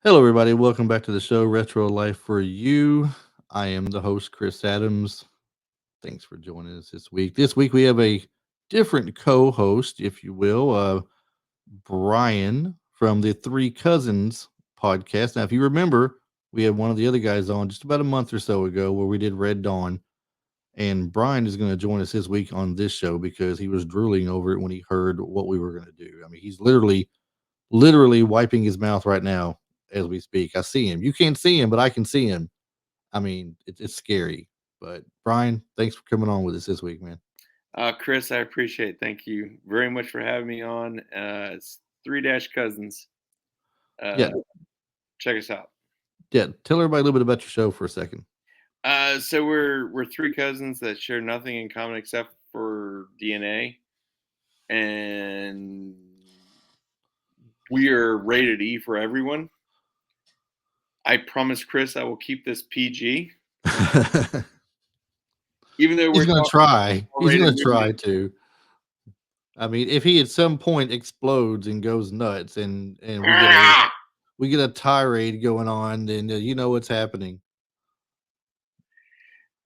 Hello, everybody. Welcome back to the show, Retro Life for You. I am the host, Chris Adams. Thanks for joining us this week. This week, we have a different co host, if you will, Brian from the Three Cousins podcast. Now, if you remember, we had one of the other guys on just about a month or so ago where we did Red Dawn. And Brian is going to join us this week on this show because he was drooling over it when he heard what we were going to do. I mean, he's literally wiping his mouth right now as we speak. I see him. You can't see him, but I can see him. I mean, it's scary. But Brian, thanks for coming on with us this week, man. Chris, I appreciate it. Thank you very much for having me on. It's Three Dash Cousins. Yeah, Uh, Check us out. yeah. Tell everybody a little bit about your show for a second. So we're three cousins that share nothing in common except for DNA, and we are rated E for everyone. I promise, Chris, I will keep this PG, even though He's we're gonna talking try. He's rated gonna movie. try to. I mean, if he at some point explodes and goes nuts, and we get a tirade going on, then you know what's happening.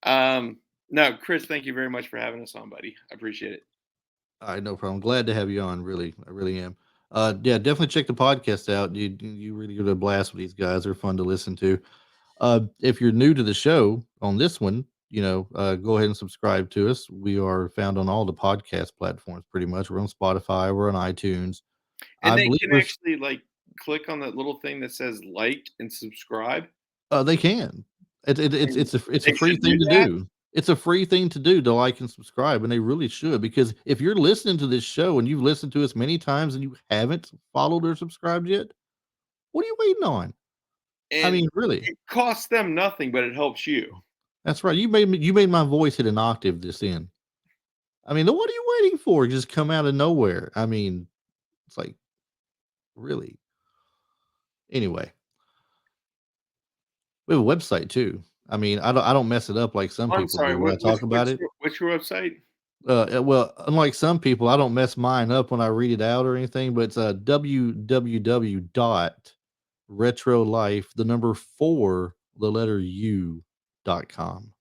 Um, no, Chris, thank you very much for having us on, buddy. I appreciate it. All right, no problem. Glad to have you on. Really, I really am. Yeah, definitely check the podcast out. You really get a blast with these guys. They're fun to listen to. If you're new to the show on this one, go ahead and subscribe to us. We are found on all the podcast platforms pretty much. We're on Spotify, we're on iTunes. I And they believe can we're actually click on that little thing that says like and subscribe. they can. And It's a they free should do thing to that. do. It's a free thing to do to like and subscribe, and they really should because if you're listening to this show and you've listened to us many times and you haven't followed or subscribed yet, what are you waiting on? I And mean, really. it costs them nothing, but it helps you. That's right. You made my voice hit an octave this in. I mean, what are you waiting for? Just come out of nowhere. I mean, it's like, really? Anyway, we have a website too. I mean, I don't mess it up like some I'm people sorry, do when I talk about it. what's your website? Well, unlike some people, I don't mess mine up when I read it out or anything, but it's www dot retrolife, the number 4, the letter U.com.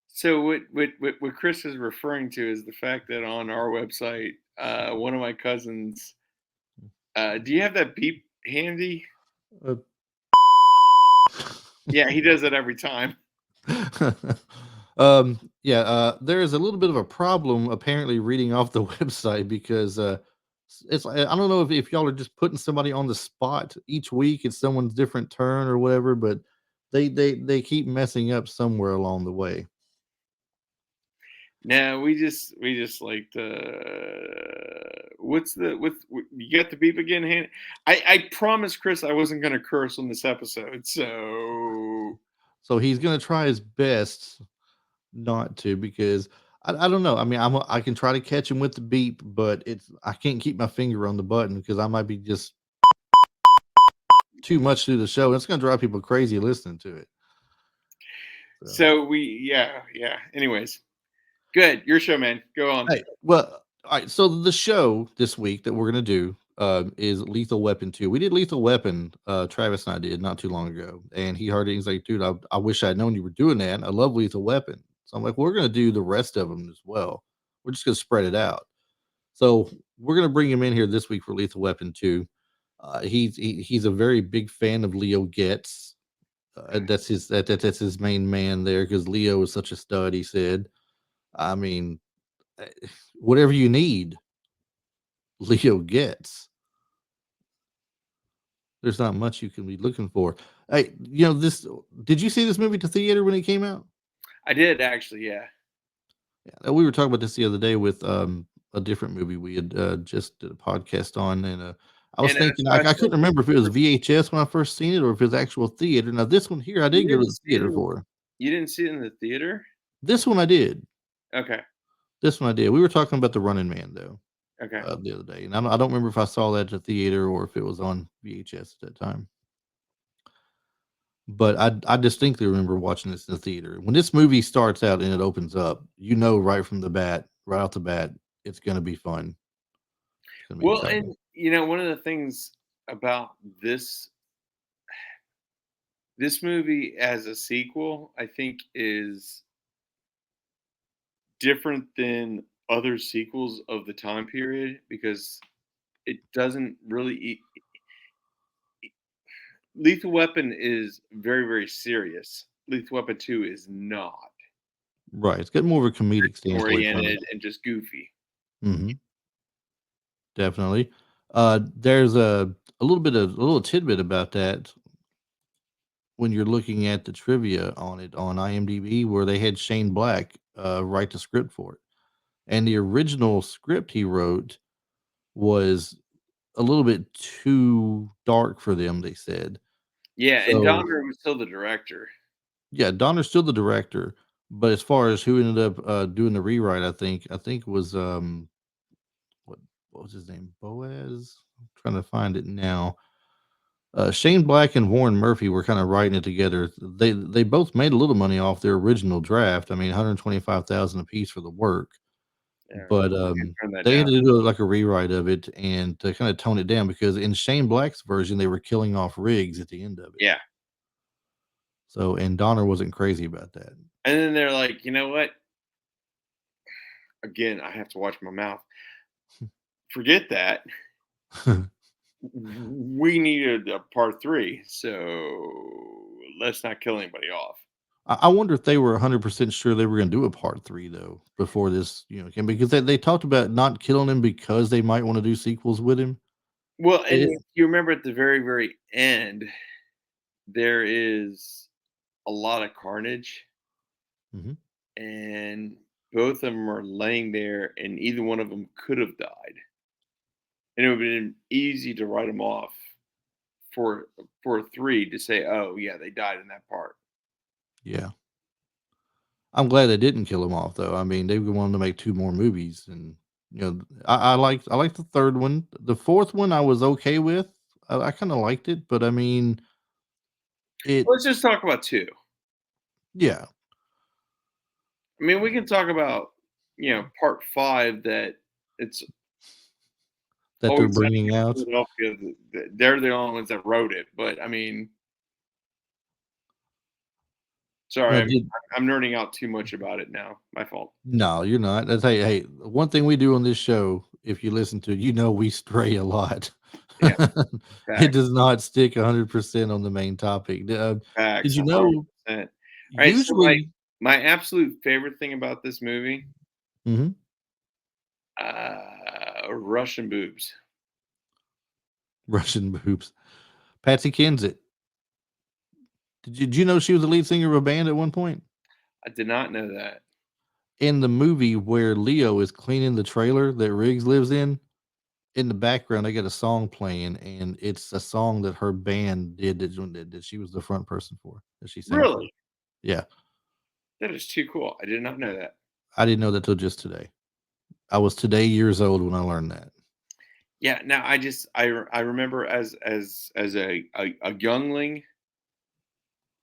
So what Chris is referring to is the fact that on our website, one of my cousins, do you have that beep handy? Uh, Yeah, he does it every time. yeah, there is a little bit of a problem apparently reading off the website because I don't know if y'all are just putting somebody on the spot each week. It's someone's different turn or whatever, but they keep messing up somewhere along the way. No, we just like what's you got the beep again hand. I promised Chris I wasn't gonna curse on this episode, so So he's gonna try his best not to because I don't know. I mean, I can try to catch him with the beep, but I can't keep my finger on the button because I might be just too much through the show. And it's gonna drive people crazy listening to it. So. so we yeah. Anyways, good. Your show, man. Go on. Hey, well, all right. So the show this week that we're gonna do is Lethal Weapon 2. We did Lethal Weapon, Travis and I did not too long ago, and he heard it. He's like, "Dude, I wish I'd known you were doing that. I love Lethal Weapon." So I'm like, "We're gonna do the rest of them as well. We're just gonna spread it out." So we're gonna bring him in here this week for Lethal Weapon 2. He's a very big fan of Leo Getz. That's his main man there because Leo is such a stud. He said. I mean, eh, whatever you need, Leo gets. There's not much you can be looking for. Hey, this. Did you see this movie to theater when it came out? I did actually, yeah. Yeah, we were talking about this the other day with a different movie we had just did a podcast on, and I was And thinking that's why I I couldn't said remember if it was VHS when I first seen it or if it was actual theater. Now this one here, I did you go to didn't the see it theater in for. you didn't see it in the theater? This one I did. Okay. This one I did. We were talking about the Running Man though Okay. the other day, and I don't remember if I saw that at the theater or if it was on VHS at that time. But I distinctly remember watching this in the theater. When this movie starts out and it opens up, right from the bat, right off the bat, it's gonna be fun. It's gonna be Well, exciting. and one of the things about this this movie as a sequel, I think, is different than other sequels of the time period because it doesn't really Lethal Weapon is very, very serious. Lethal Weapon 2 is not. Right, it's got more of a comedic standpoint from it. Oriented and just goofy. Mhm, definitely. There's a little tidbit about that when you're looking at the trivia on it on IMDb where they had Shane Black, write the script for it, and the original script he wrote was a little bit too dark for them, they said. Yeah, and So, Donner was still the director. yeah, Donner's still the director, but as far as who ended up, doing the rewrite, I think it was, what what was his name? Boaz? I'm trying to find it now. Shane Black and Warren Murphy were kinda writing it together. They both made a little money off their original draft. I mean, 125,000 apiece for the work, Yeah, but, I can turn that they down. had to do, like, a rewrite of it and to kinda tone it down because in Shane Black's version, they were killing off Riggs at the end of it. Yeah, So and Donner wasn't crazy about that. and then they're like, "You know what? Again, I have to watch my mouth. Forget that. We needed a part 3, so let's not kill anybody off." I wonder if they were 100% sure they were gonna do a part 3 though, before this, came because they talked about not killing him because they might wanna do sequels with him. Well, It and you remember at the very, very end, there is a lot of carnage, Mhm. and both of them are laying there, and either one of them could have died, and it would have been easy to write them off for for 3 to say, "Oh, yeah, they died in that part." Yeah. I'm glad they didn't kill him off though. I mean, they wanted to make 2 more movies and, I liked the 3rd one. The 4th one I was okay with. I kinda liked it, but I mean, it Let's just talk about 2. yeah, I mean, we can talk about, part 5 that it's that they're always set bringing in out. Philadelphia. They're the only ones that wrote it, but I mean, sorry, Did I'm nerding out too much about it now. My fault. No, you're not. That's hey, one thing we do on this show, if you listen to it, we stray a lot. Yeah, It facts, does not stick 100% on the main topic. Did facts, you know 100%. All right, so usually my absolute favorite thing about this movie, Mhm. Russian boobs. Russian boobs. Patsy Kensit. Did you know she was the lead singer of a band at one point? I did not know that. In the movie where Leo is cleaning the trailer that Riggs lives in the background, they got a song playing, and it's a song that her band did that she was the front person for, that she sang for. Really? Yeah, That is too cool. I did not know that. I didn't know that till just today. I was today years old when I learned that. Yeah, now I remember as a youngling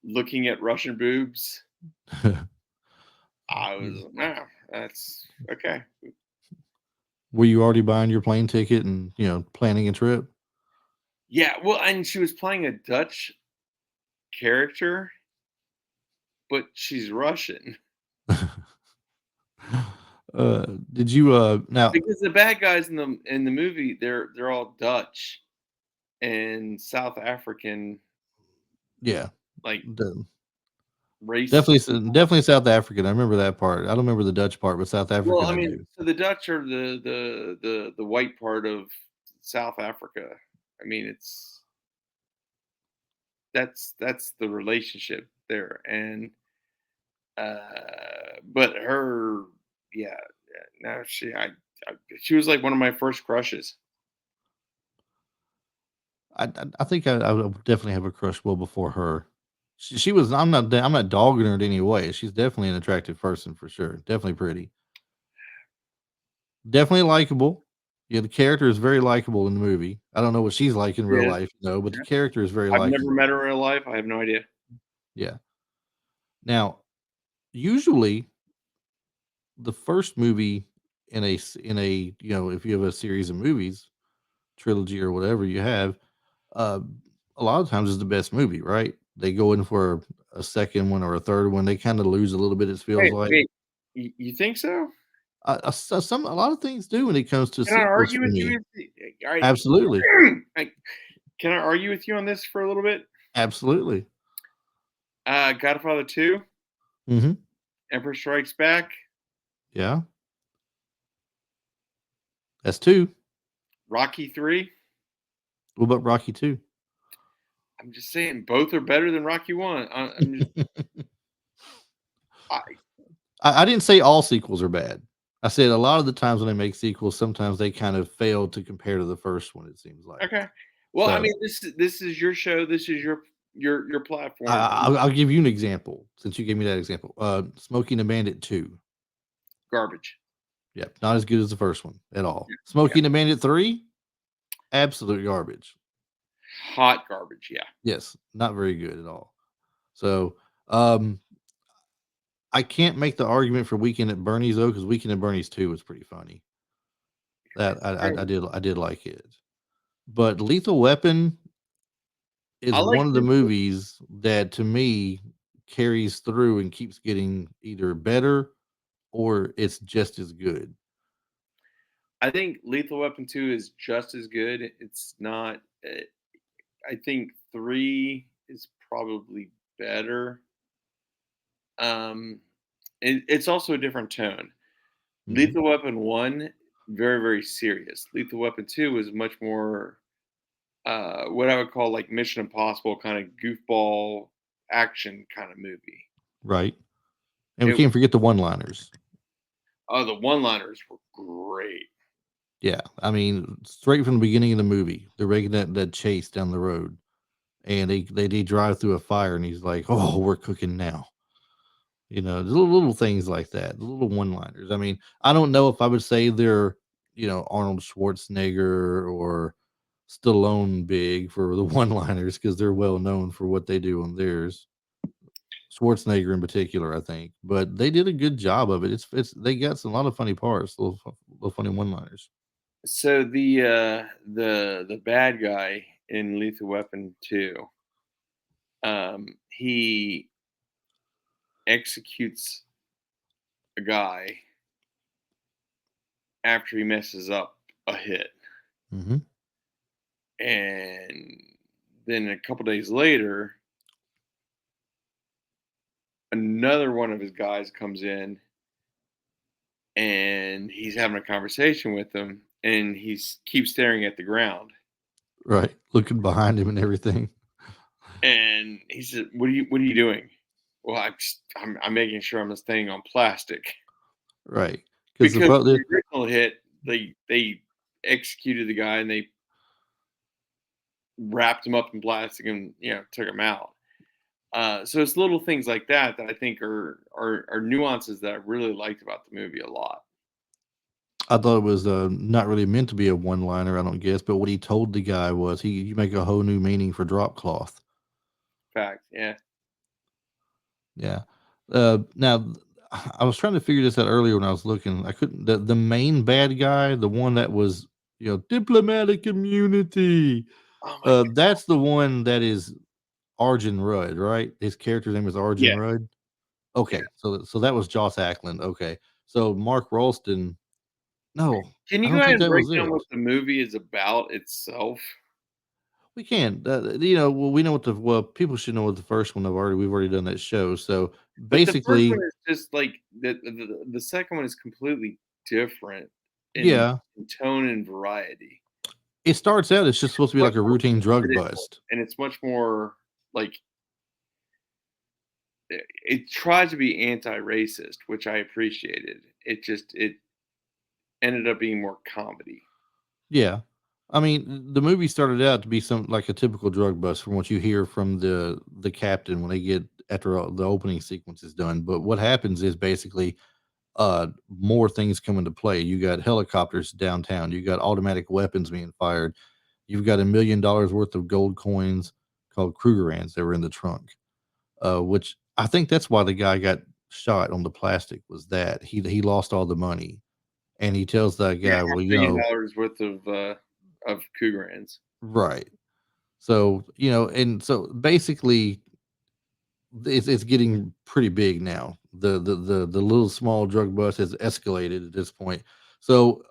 looking at Russian boobs, I was, "Wow, that's okay." Were you already buying your plane ticket and, planning a trip? Yeah, well, and she was playing a Dutch character, but she's Russian Did you, now because the bad guys in the movie, they're all Dutch and South African, yeah, like, the race. definitely South African, I remember that part. I don't remember the Dutch part, but South Well, African I I mean, do. so the Dutch are the white part of South Africa. I mean, that's the relationship there, and, but her yeah, yeah, no, she was, like, one of my first crushes. I think I would definitely have a crush well before her. She was I'm not dogging her in any way. She's definitely an attractive person for sure. Definitely pretty. Definitely likable. Yeah, the character is very likable in the movie. I don't know what she's like in real Yes, life, but the yeah. character is very I've never likable. met her in real life, I have no idea. Yeah. Now, usually the first movie if you have a series of movies, trilogy or whatever you have, uh, a lot of times is the best movie, right? they go in for a second one or a third one, they kind of lose a little bit. It feels Wait, like wait. You think so? some a lot of things do when it comes to Can I sequels argue for with me. you? All right. Absolutely, I, can I argue with you on this for a little bit? absolutely. Godfather 2, Hmm. Emperor Strikes Back, Yeah, that's two. Rocky 3. What about Rocky two? I'm just saying both are better than Rocky 1. I'm just I, I didn't say all sequels are bad. I said a lot of the times when they make sequels, sometimes they kind of fail to compare to the first one. It seems like okay. Well, I so. mean, this is your show. This is your platform. I'll give you an example since you gave me that example. Smoking the Bandit 2. Garbage. Yep, not as good as the first one at all. Yeah. Smoking the Bandit 3, absolute garbage. Hot garbage. Yeah. Yes, not very good at all. So, um, I can't make the argument for Weekend at Bernie's though, because Weekend at Bernie's 2 was pretty funny. That I did like it. But Lethal Weapon is I like one of the Lethal. movies that to me carries through and keeps getting either better or it's just as good. I think Lethal Weapon 2 is just as good. It's not. I think 3 is probably better. Um, it's also a different tone. Mhm. Lethal Weapon 1, very, very serious. Lethal Weapon 2 is much more, what I would call like Mission Impossible kind of goofball action kind of movie. Right. And we It can't forget the one-liners. Oh, the one-liners were great. Yeah, I mean, straight from the beginning of the movie, they're making that chase down the road, and they drive through a fire, and he's like, "Oh, we're cooking now." The little things like that, the little one-liners. I mean, I don't know if I would say they're, Arnold Schwarzenegger or Stallone big for the one-liners because they're well known for what they do on theirs. Schwarzenegger in particular, I think, but they did a good job of it. It's they got some a lot of funny parts, little funny one-liners. So the bad guy in Lethal Weapon 2, he executes a guy after he messes up a hit. Mhm. And then a couple days later, another one of his guys comes in and he's having a conversation with him and keeps staring at the ground. Right, looking behind him and everything. And he said, what are you doing? Well, I'm making sure I'm staying on plastic. Right, because the Because brother. the original hit, they executed the guy and they wrapped him up in plastic and took him out. So it's little things like that that I think are nuances that I really liked about the movie a lot. I thought it was, not really meant to be a one-liner, I don't guess, but what he told the guy was, "You make a whole new meaning for drop cloth." Fact, yeah, Yeah. Now, I was trying to figure this out earlier when I was looking. I couldn't the main bad guy, the one that was, diplomatic immunity, oh my god, that's the one that is Arjun Rudd, right? His character's name is Arjun yeah. Rudd? Yeah. Okay, so that was Joss Ackland, okay. So Mark Rolston. No, Can I you go don't ahead think and that break was down it. what the movie is about itself? We can. Well, we know what people should know what the first one we've already done that show. So But the first one basically, is just like the second one is completely different in yeah, tone and variety. it starts out, it's just supposed to be Much like a more routine drug political, bust. and it's much more like it tried to be anti-racist, which I appreciated. It ended up being more comedy. Yeah. I mean, the movie started out to be some like a typical drug bust from what you hear from the captain when they get after the opening sequence is done. But what happens is basically more things come into play. You got helicopters downtown, you got automatic weapons being fired, you've got $1 million worth of gold coins called Krugerrands that were in the trunk. Which I think that's why the guy got shot on the plastic was that he lost all the money, and he tells that Yeah, guy, "Well, $1 million worth of Cougarans. right." So, and so basically, it's getting pretty big now. The little small drug bust has escalated at this point. So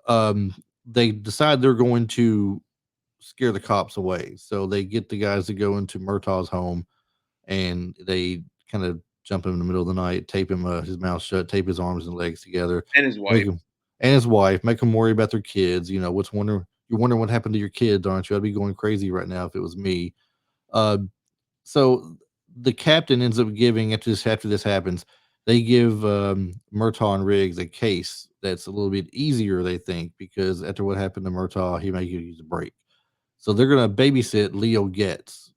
they decide they're going to scare the cops away. So they get the guys to go into Murtaugh's home and they kind of jump him in the middle of the night, tape him his mouth shut, tape his arms and legs together, And his make wife. him and his wife, make them worry about their kids. You know, you're wondering what happened to your kids, aren't you? I'd be going crazy right now if it was me. Uh, so the captain ends up giving after this happens, they give Murtaugh and Riggs a case that's a little bit easier, they think, because after what happened to Murtaugh, he might use a break. So they're gonna babysit Leo Getz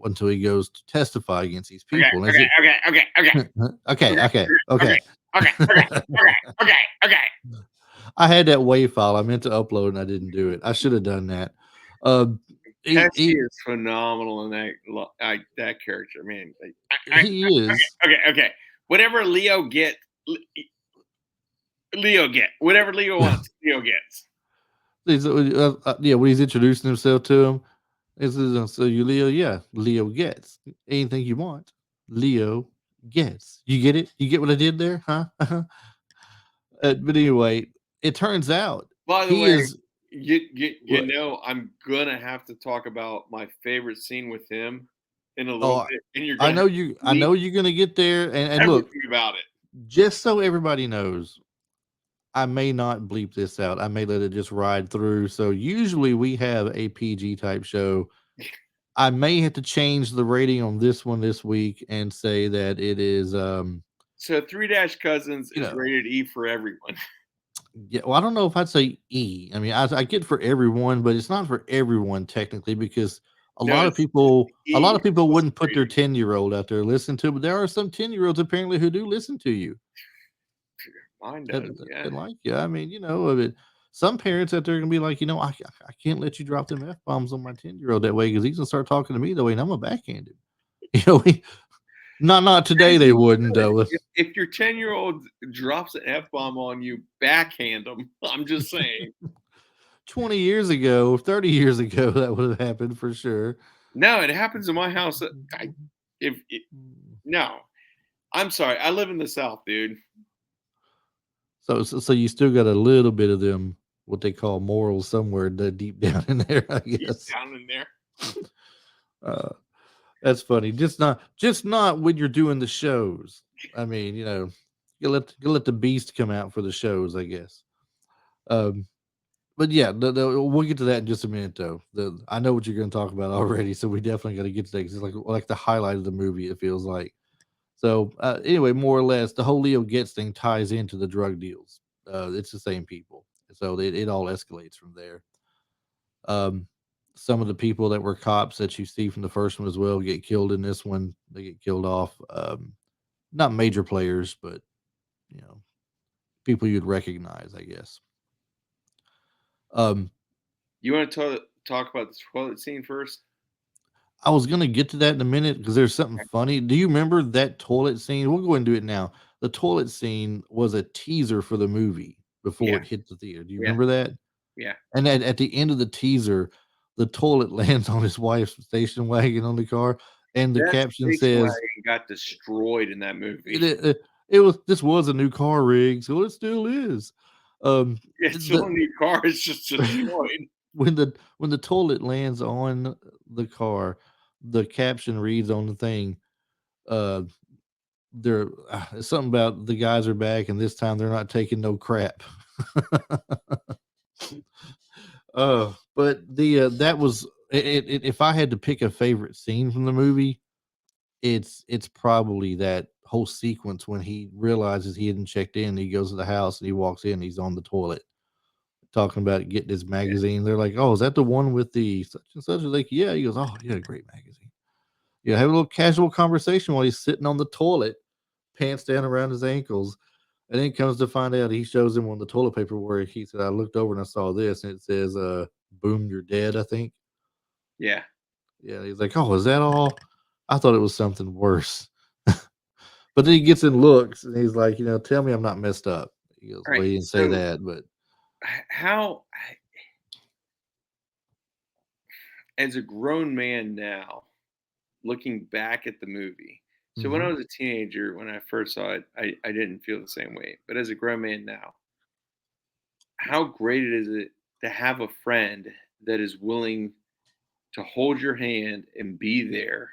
until he goes to testify against these Okay, people. And is okay, it okay, okay, okay, okay, okay, okay, okay, okay. okay, okay, okay, okay, okay. I had that WAV file. I meant to upload and I didn't do it. I should have done that. Um, Pesci he is phenomenal in that character, man. Like, he is. okay, okay. Whatever Leo get. Whatever Leo wants, Leo gets. Yeah, when he's introducing himself to him, this is so you Leo, yeah, Leo gets anything you want. Leo gets. You get it? You get what I did there, huh? But anyway, it turns out By the he way, is what. I'm gonna have to talk about my favorite scene with him in a little Oh, bit, and you're I gonna know you. I bleep know you're gonna get there. And look, everything about it. just so everybody knows, I may not bleep this out. I may let it just ride through. So usually we have a PG type show. I may have to change the rating on this one this week and say that it is, So Three Dash Cousins you is know, rated E for everyone. yeah. Well, I don't know if I'd say E. I mean, I get for everyone, but it's not for everyone technically because No, a lot E, of people explicit wouldn't put their rating. 10-year-old out there listen to, but there are some 10-year-olds apparently who do listen to you. Mine That does, yeah. that like you. I mean, some parents out there are gonna be like, I can't let you drop them F bombs on my 10-year-old that way because he's gonna start talking to me that way and I'm gonna backhand him. Not today As they you wouldn't should. though. If your 10-year-old drops an F bomb on you, backhand them. I'm just saying. 20 years ago, 30 years ago, that would have happened for sure. No, it happens in my house. If it, no, I'm sorry. I live in the South, dude. So you still got a little bit of them, what they call morals somewhere deep down in there, I Deep guess. down in there. Uh, that's funny. Just not when you're doing the shows. I mean, you let the beast come out for the shows, I guess. Um, but yeah, we'll get to that in just a minute, though. I know what you're going to talk about already, so we definitely got to get to that 'cause it's like the highlight of the movie. It feels like. So anyway, more or less, the whole Leo Getz thing ties into the drug deals. It's the same people, so it all escalates from there. Um, some of the people that were cops that you see from the first one as well get killed in this one. They get killed off. Not major players, but you know, people you'd recognize, I guess. Um, You want to talk about the toilet scene first? I was gonna get to that in a minute because there's something funny. Do you remember that toilet scene? We'll go and do it now. The toilet scene was a teaser for the movie before Yeah, it hit the theater. Do you yeah, remember that? yeah. And at the end of the teaser, the toilet lands on his wife's station wagon on the car, and the That caption station says, wagon got destroyed in that movie. "It it was this was a new car rig, so it still is." It's still a The new car. It's just destroyed. when the toilet lands on the car, the caption reads on the thing, uh, they're it's something about the guys are back, and this time they're not taking no crap. But that was if I had to pick a favorite scene from the movie, it's probably that whole sequence when he realizes he hadn't checked in. He goes to the house and he walks in. He's on the toilet talking about getting his Yeah, magazine. They're like, "Oh, is that the one with the such and such?" They're like, "Yeah." He goes, "Oh, yeah, great magazine." Yeah, have a little casual conversation while he's sitting on the toilet, pants down around his ankles. And then comes to find out he shows him on the toilet paper where he said, "I looked over and I saw this," and it says, "Boom, you're dead," I think. yeah. Yeah, he's like, "Oh, is that all?" I thought it was something worse. But then he gets and looks, and he's like, "Tell me I'm not messed up." He goes, All "Well, right. he didn't say So, that, but how, as a grown man now, looking back at the movie. So when I Mhm. was a teenager, when I first saw it, I didn't feel the same way. But as a grown man now, how great it is it to have a friend that is willing to hold your hand and be there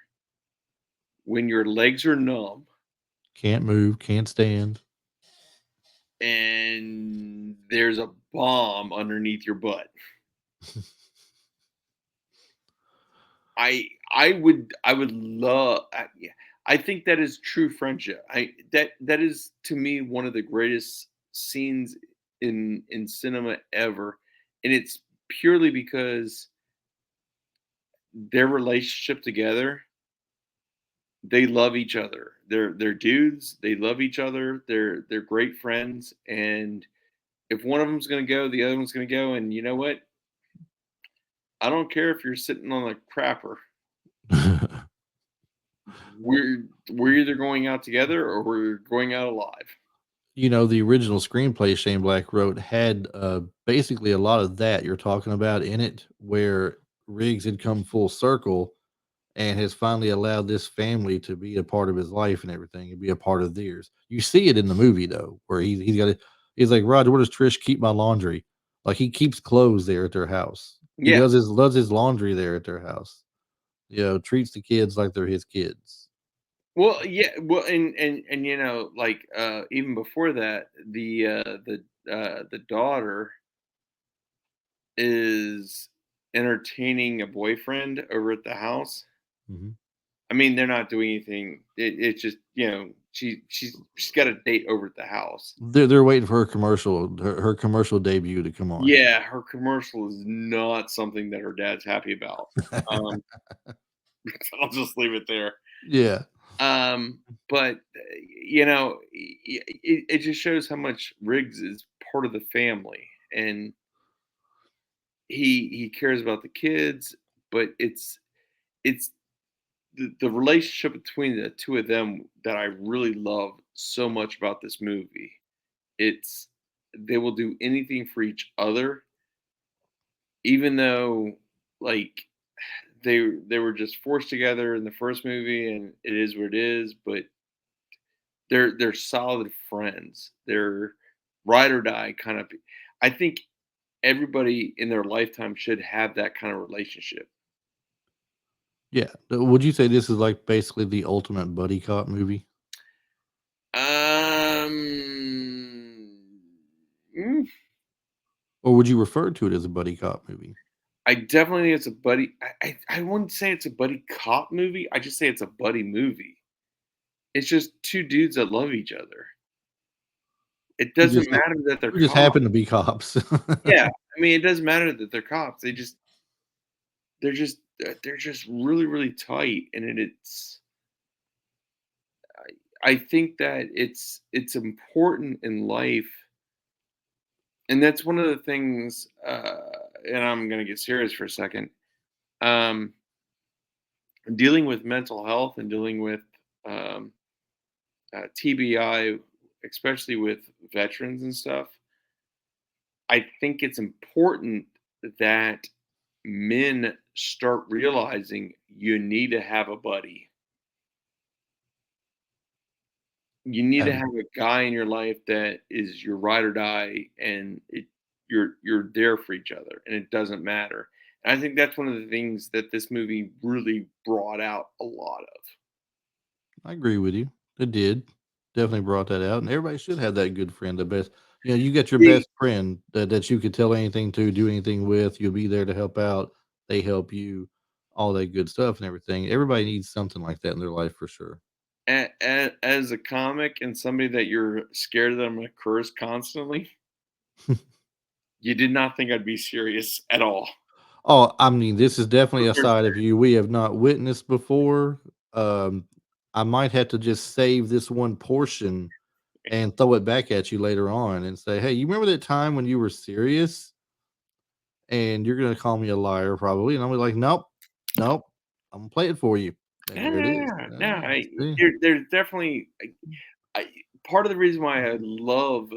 when your legs are numb Can't move, can't stand. and there's a bomb underneath your butt. I would love yeah, I think that is true friendship. That is to me one of the greatest scenes in cinema ever, and it's purely because their relationship together, they love each other. They're dudes, they love each other. They're great friends, and if one of them's going to go, the other one's going to go, and you know what? I don't care if you're sitting on a crapper. We're either going out together or we're going out alive. You know, the original screenplay Shane Black wrote had, basically a lot of that you're talking about in it, where Riggs had come full circle and has finally allowed this family to be a part of his life and everything and be a part of theirs. You see it in the movie though, where he's got it. He's like, Roger, where does Trish keep my laundry? Like he keeps clothes there at their house. He Yeah. does his laundry there at their house. You know, treats the kids like they're his kids. Well, yeah. Well, and like even before that, the daughter is entertaining a boyfriend over at the house. Mhm. I mean, they're not doing anything. It's just she's got a date over at the house. They're waiting for her commercial debut to come on. Yeah, her commercial is not something that her dad's happy about. Um, I'll just leave it there. Yeah. Um, but it just shows how much Riggs is part of the family, and he cares about the kids. But it's the relationship between the two of them that I really love so much about this movie. It's they will do anything for each other, even though like they were just forced together in the first movie, and it is what it is. But they're solid friends. They're ride or die kind of. I think everybody in their lifetime should have that kind of relationship. Yeah. Would you say this is like basically the ultimate buddy cop movie? Mm, Or would you refer to it as a buddy cop movie? I definitely think it's a buddy. I wouldn't say it's a buddy cop movie. I just say it's a buddy movie. It's just two dudes that love each other. It Who doesn't matter that they're just cops. happen to be cops. Yeah, I mean, it doesn't matter that they're cops. They're just really really tight, and I think that it's important in life, and that's one of the things. And I'm gonna get serious for a second. Um, Dealing with mental health and dealing with um, TBI, especially with veterans and stuff. I think it's important that men start realizing you need to have a buddy. You need to And have a guy in your life that is your ride or die, and you're there for each other, and it doesn't matter. And I think that's one of the things that this movie really brought out a lot of. I agree with you. It did. Definitely brought that out, and everybody should have that good friend, the best you got your See, best friend that you could tell anything to, do anything with, you'll be there to help out, they help you, all that good stuff and everything. Everybody needs something like that in their life for sure. as a comic and somebody that you're scared that I'm going to curse constantly, you did not think I'd be serious at all. Oh, I mean, this is definitely a We're side of you we have not witnessed before. Um, I might have to just save this one portion and throw it back at you later on and say, "Hey, you remember that time when you were serious?" And you're gonna call me a liar probably, and I'm like, "Nope, nope, I'm gonna play it for you." And Yeah, there it is. yeah, no, See? there's definitely I part of the reason why I love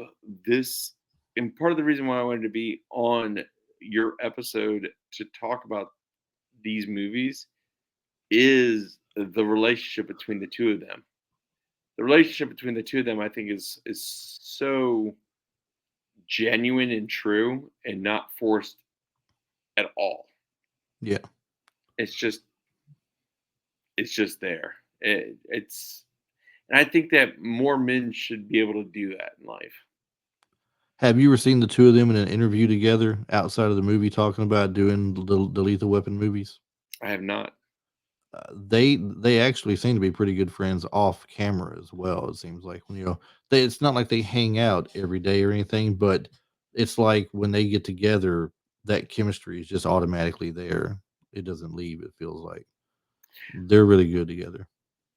this, and part of the reason why I wanted to be on your episode to talk about these movies is the relationship between the two of them. the relationship between the two of them, I think, is so genuine and true and not forced at all. Yeah. It's just it's just there. It's and I think that more men should be able to do that in life. Have you ever seen the 2 of them in an interview together outside of the movie talking about doing the Lethal Weapon movies? I have not. They actually seem to be pretty good friends off camera as well, it seems like, when, it's not like they hang out every day or anything, but it's like when they get together, that chemistry is just automatically there. It doesn't leave, it feels like. They're really good together.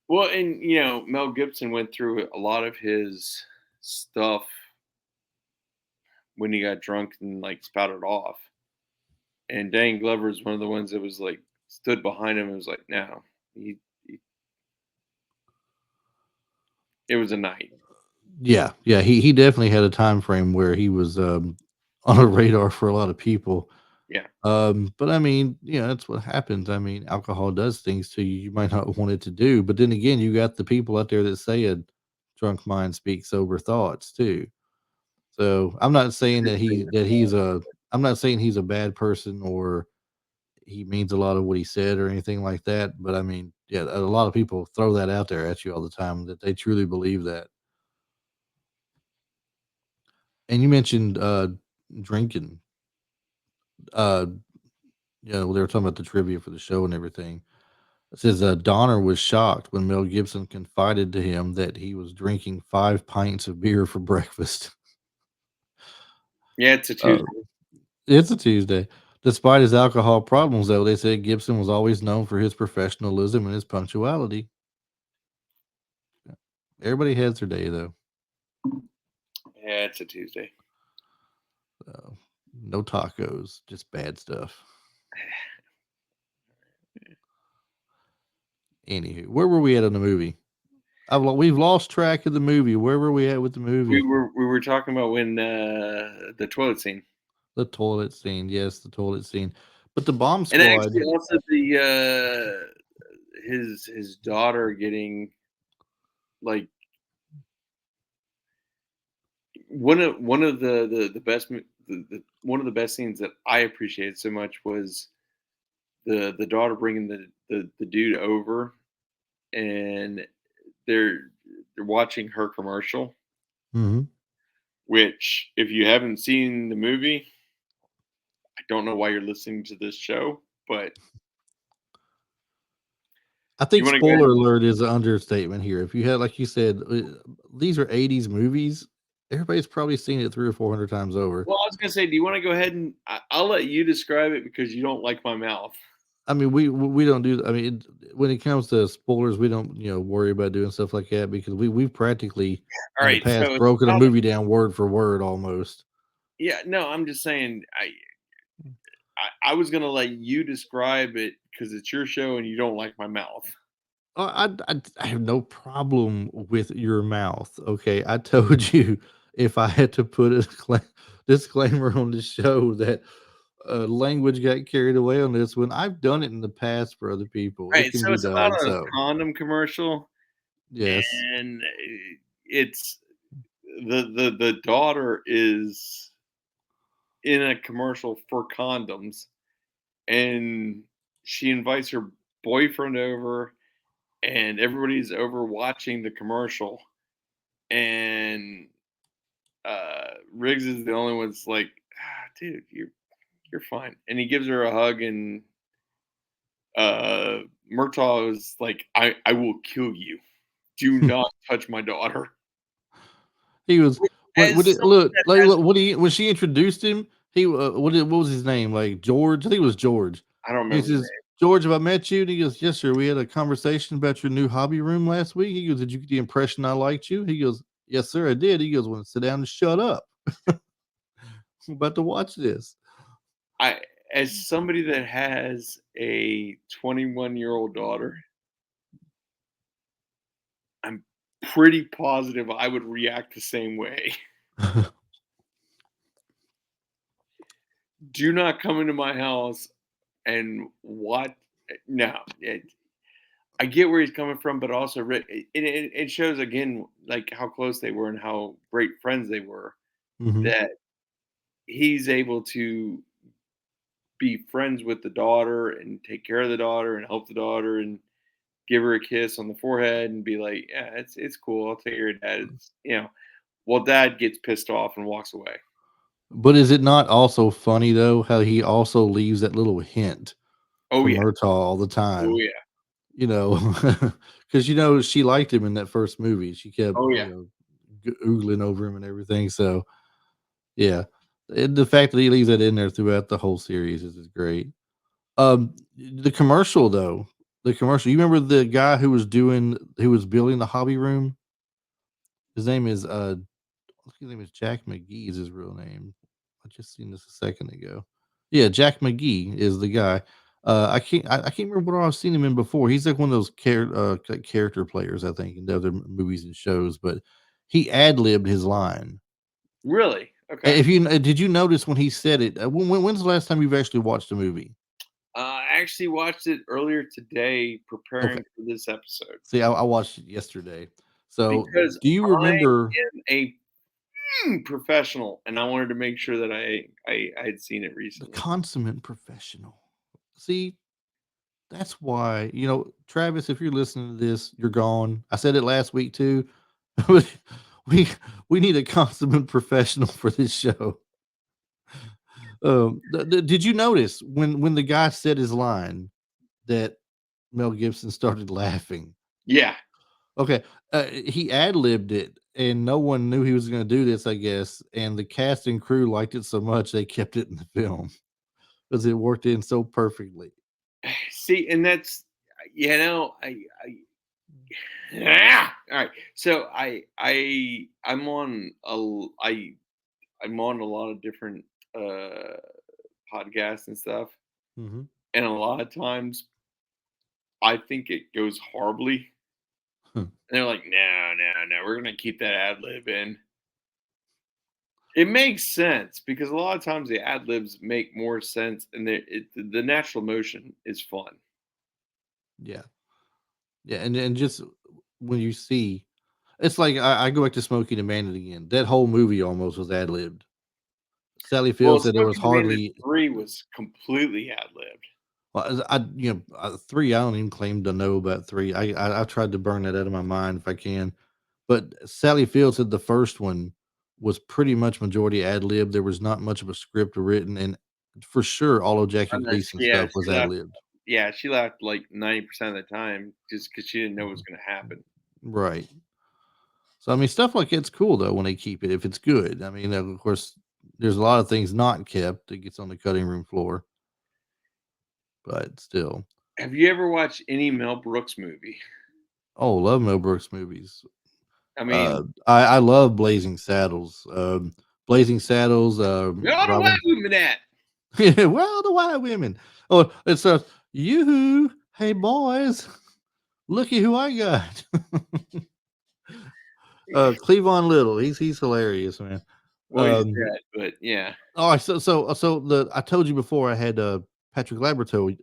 Well, and Mel Gibson went through a lot of his stuff when he got drunk and like spouted off. And Dan Glover is one of the ones that was like stood behind him and was like, "No, he it was a night." Yeah, yeah, he definitely had a time frame where he was, on a radar for a lot of people. Yeah. But I mean, that's what happens. I mean, alcohol does things to you you might not want it to do. But then again, you got the people out there that say a drunk mind speaks sober thoughts too. So I'm not saying he's a bad person or he means a lot of what he said or anything like that. But I mean, yeah, a lot of people throw that out there at you all the time that they truly believe that. And you mentioned drinking. Uh they were talking about the trivia for the show and everything. It says, Donner was shocked when Mel Gibson confided to him that he was drinking 5 pints of beer for breakfast. Yeah, it's a Uh, Tuesday. it's a Tuesday. Despite his alcohol problems, though, they said Gibson was always known for his professionalism and his punctuality. Everybody has their day, though. Yeah, it's a Tuesday. No tacos, just bad stuff. Anywho, where were we at in the movie? We've lost track of the movie. Where were we at with the We movie? were we were talking about when the toilet scene. The toilet scene. Yes, the toilet scene. But the bomb And squad. actually also his daughter getting like one of the best one of the best scenes that I appreciated so much was the daughter bringing the dude over and they're they're watching her commercial, Mhm. which if you haven't seen the movie, I don't know why you're listening to this show, but I do you think want to go ahead spoiler and alert is an understatement here. If you had, like you said, these are 80s movies. Everybody's probably seen it 3 or 400 times over. well, I was gonna say, do you want to go ahead and I'll let you describe it because you don't like my mouth. I mean, we don't do. I mean, when it comes to spoilers, we don't worry about doing stuff like that because we've practically All in the right, past so it's broken a about movie down word for word almost. yeah, no, I'm just saying I was gonna let you describe it because it's your show and you don't like my mouth. I have no problem with your mouth. Okay, I told you if I had to put a disclaimer on the show that language got carried away on this one. I've done it in the past for other people. It Right, can so be it's about done. a So condom commercial, yes. and it's the daughter is in a commercial for condoms, and she invites her boyfriend over, and everybody's over watching the commercial, and Riggs is the only one that's like, dude, you're fine, and he gives her a hug, and uh, Murtaugh is like, I will kill you. Do not touch my daughter. He was what As did someone look that like has, look when she introduced him, what was his name? Like George? I think it was George. I don't He remember the says, name. George, have I met you? And he goes, yes, sir. We had a conversation about your new hobby room last week. He goes, did you get the impression I liked you? He goes, yes, sir, I did. He goes, well, sit down and shut up. I'm about to watch this. I, as somebody that has a 21-year-old daughter, I'm pretty positive I would react the same way. Do not come into my house and watch. No, I get where he's coming from, but also it shows again like how close they were and how great friends they were. Mhm. That he's able to be friends with the daughter and take care of the daughter and help the daughter and give her a kiss on the forehead and be like, "Yeah, it's cool. I'll take care of dad." Well, dad gets pissed off and walks away. But is it not also funny though how he also leaves that little hint Oh to yeah, Murtaugh all the oh time? yeah, You know, because she liked him in that first movie. She kept, oh yeah. oogling over him and everything. So yeah, and the fact that he leaves that in there throughout the whole series is great. The commercial though, the commercial. You remember the guy who was building the hobby room? His name is his name is Jack McGee is his real name. I just seen this a second ago. Yeah, Jack McGee is the guy. I can't remember what I've seen him in before. He's like one of those character players, I think, in the other movies and shows. But he ad libbed his line. Really? Okay. If you did you notice when he said it? When's the last time you've actually watched a movie? I actually watched it earlier today, Okay, preparing for this episode see, I watched it yesterday. So, because do you I remember am a professional, and I wanted to make sure that I had seen it the recently. consummate professional? See, that's why, Travis, if you're listening to this, you're gone. I said it last week too. But we we need a consummate professional for this show. Did you notice when the guy said his line that Mel Gibson started laughing? Yeah. Okay, he ad libbed it, and no one knew he was going to do this, I guess. And the cast and crew liked it so much they kept it in the film because it worked in so perfectly. See, and that's yeah. All right. So I'm on a lot of different podcasts and stuff, Hmm. and a lot of times I think it goes horribly. And they're like, no, no, no, we're gonna keep that ad lib in. It makes sense because a lot of times the ad libs make more sense, and the natural motion is fun. Yeah, yeah, and just when you see, it's like I go back to Smokey the Bandit again. That whole movie almost was ad libbed. Sally Well, Field said there was Smokey the Bandit hardly. 3 was completely ad libbed. Well, three. I don't even claim to know about three. I tried to burn that out of my mind if I can. But Sally Field said the first one was pretty much majority ad lib. There was not much of a script written, and for sure, all of Jackie And then Gleason yeah, stuff was she ad left. libbed. Yeah, she left like 90% of the time just because she didn't know what was Mhm. gonna happen. Right. So I mean, stuff like it's cool though when they keep it if it's good. I mean, of course, there's a lot of things not kept that gets on the cutting room floor, but still. Have you ever watched any Mel Brooks movie? Oh, love Mel Brooks movies. I mean, I love Blazing Saddles. Blazing Saddles. "Where all the white Robin. women at?" Yeah, well, the white women. Oh, it says, "You, hey boys, looky who I got." Cleavon Little. He's hilarious, man. Well, he's Um, dead, but yeah. all right, so the I told you before I had Patrick Laboratory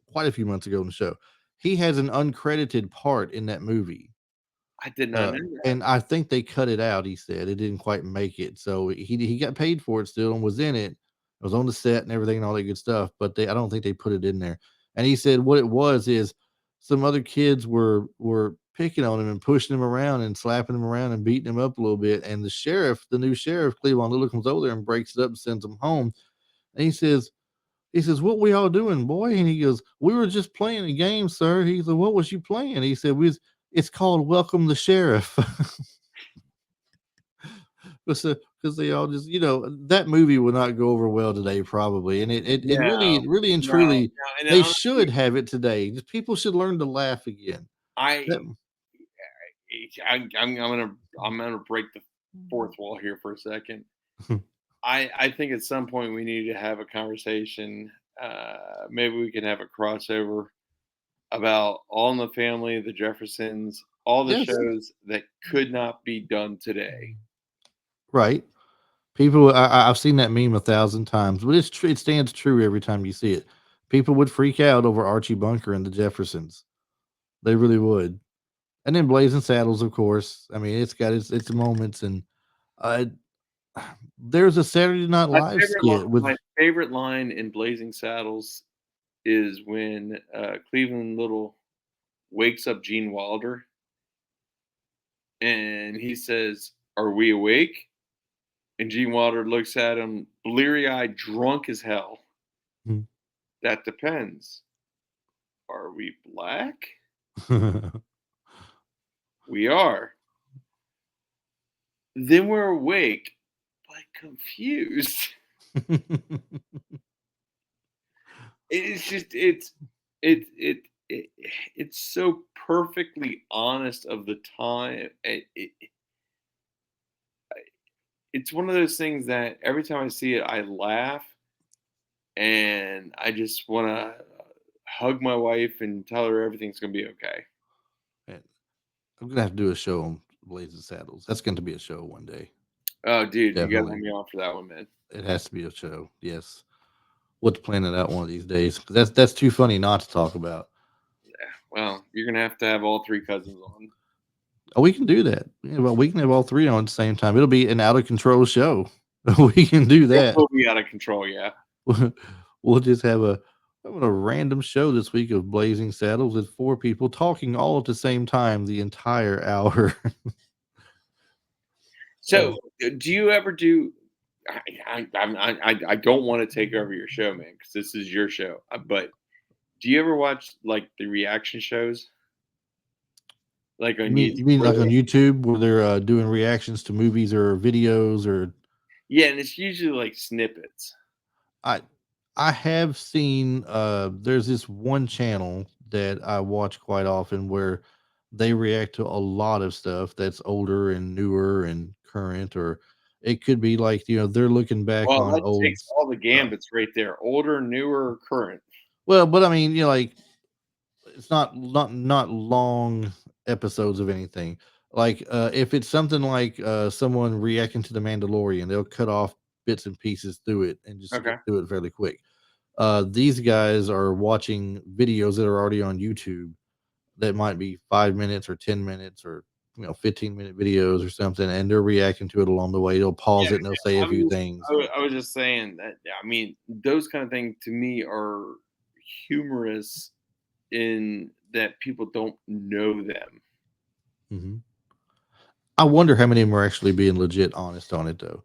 quite a few months ago on the show. He has an uncredited part in that movie. I did not know that. And I think they cut it out, he said. It didn't quite make it. So he got paid for it still and was in it. It was on the set and everything and all that good stuff, but I don't think they put it in there. And he said what it was is some other kids were picking on him and pushing him around and slapping him around and beating him up a little bit. And the new sheriff, Cleveland Little, comes over there and breaks it up and sends him home. And he says, "What we all doing, boy?" And he goes, "We were just playing a game, sir." He said, "What was you playing?" He said, It's called Welcome the Sheriff." Because they all just, that movie would not go over well today, probably. And it No, really and no, no, truly, and they honestly, should have it today. Just people should learn to laugh again. I That, I'm gonna break the fourth wall here for a second. I think at some point we need to have a conversation. Maybe we can have a crossover about All in the Family, The Jeffersons, all the yes, shows that could not be done today. right. People, I've seen that meme 1,000 times, but it stands true every time you see it. People would freak out over Archie Bunker and the Jeffersons. They really would. And then Blazing Saddles, of course. I mean, it's got its moments, and uh, there's a Saturday Night Live skit with My favorite line in Blazing Saddles is when, Cleveland Little wakes up Gene Wilder, and he says, "Are we awake?" And Gene Wilder looks at him, bleary-eyed, drunk as hell. "That depends. Are we black?" "We are." "Then we're awake, but confused." It's just it it it it's so perfectly honest of the time. It's one of those things that every time I see it, I laugh, and I just wanna hug my wife and tell her everything's gonna be okay. Man, I'm gonna have to do a show on Blazing Saddles. That's going to be a show one day. Oh, dude, you gotta let Definitely, me on for that one, man. it has to be a show. Yes, we'll have to plan it out one of these days. 'Cause that's too funny not to talk about. Yeah, well, you're gonna have to have all 3 cousins on. Oh, we can do that. Yeah, well, we can have all three on at the same time. It'll be an out of control show. We can do It that. will be out of control, yeah. We'll just have a random show this week of Blazing Saddles with four people talking all at the same time the entire hour. Uh, So, do you ever do I don't wanna take over your show, man, because this is your show, but do you ever watch, like, the reaction shows? Like, on YouTube you mean where like on YouTube where they're doing reactions to movies or videos or yeah, and it's usually, like, snippets. I I have seen there's this one channel that I watch quite often where they react to a lot of stuff that's older and newer and current, or it could be like, they're looking back Well, on that old takes all the stuff. gambits right there, older, newer, current. Well, but I mean, like it's not long episodes of anything. Like if it's something like someone reacting to the Mandalorian, they'll cut off bits and pieces through it and just skip Okay. through it fairly quick. These guys are watching videos that are already on YouTube that might be 5 minutes or 10 minutes or 15-minute videos or something, and they're reacting to it along the way. They'll Yeah, pause it and they'll say a I'm few just things. And I was just saying that, yeah, I mean, those kind of things to me are humorous in that people don't know them. Mhm. I wonder how many of them are actually being legit honest on it though.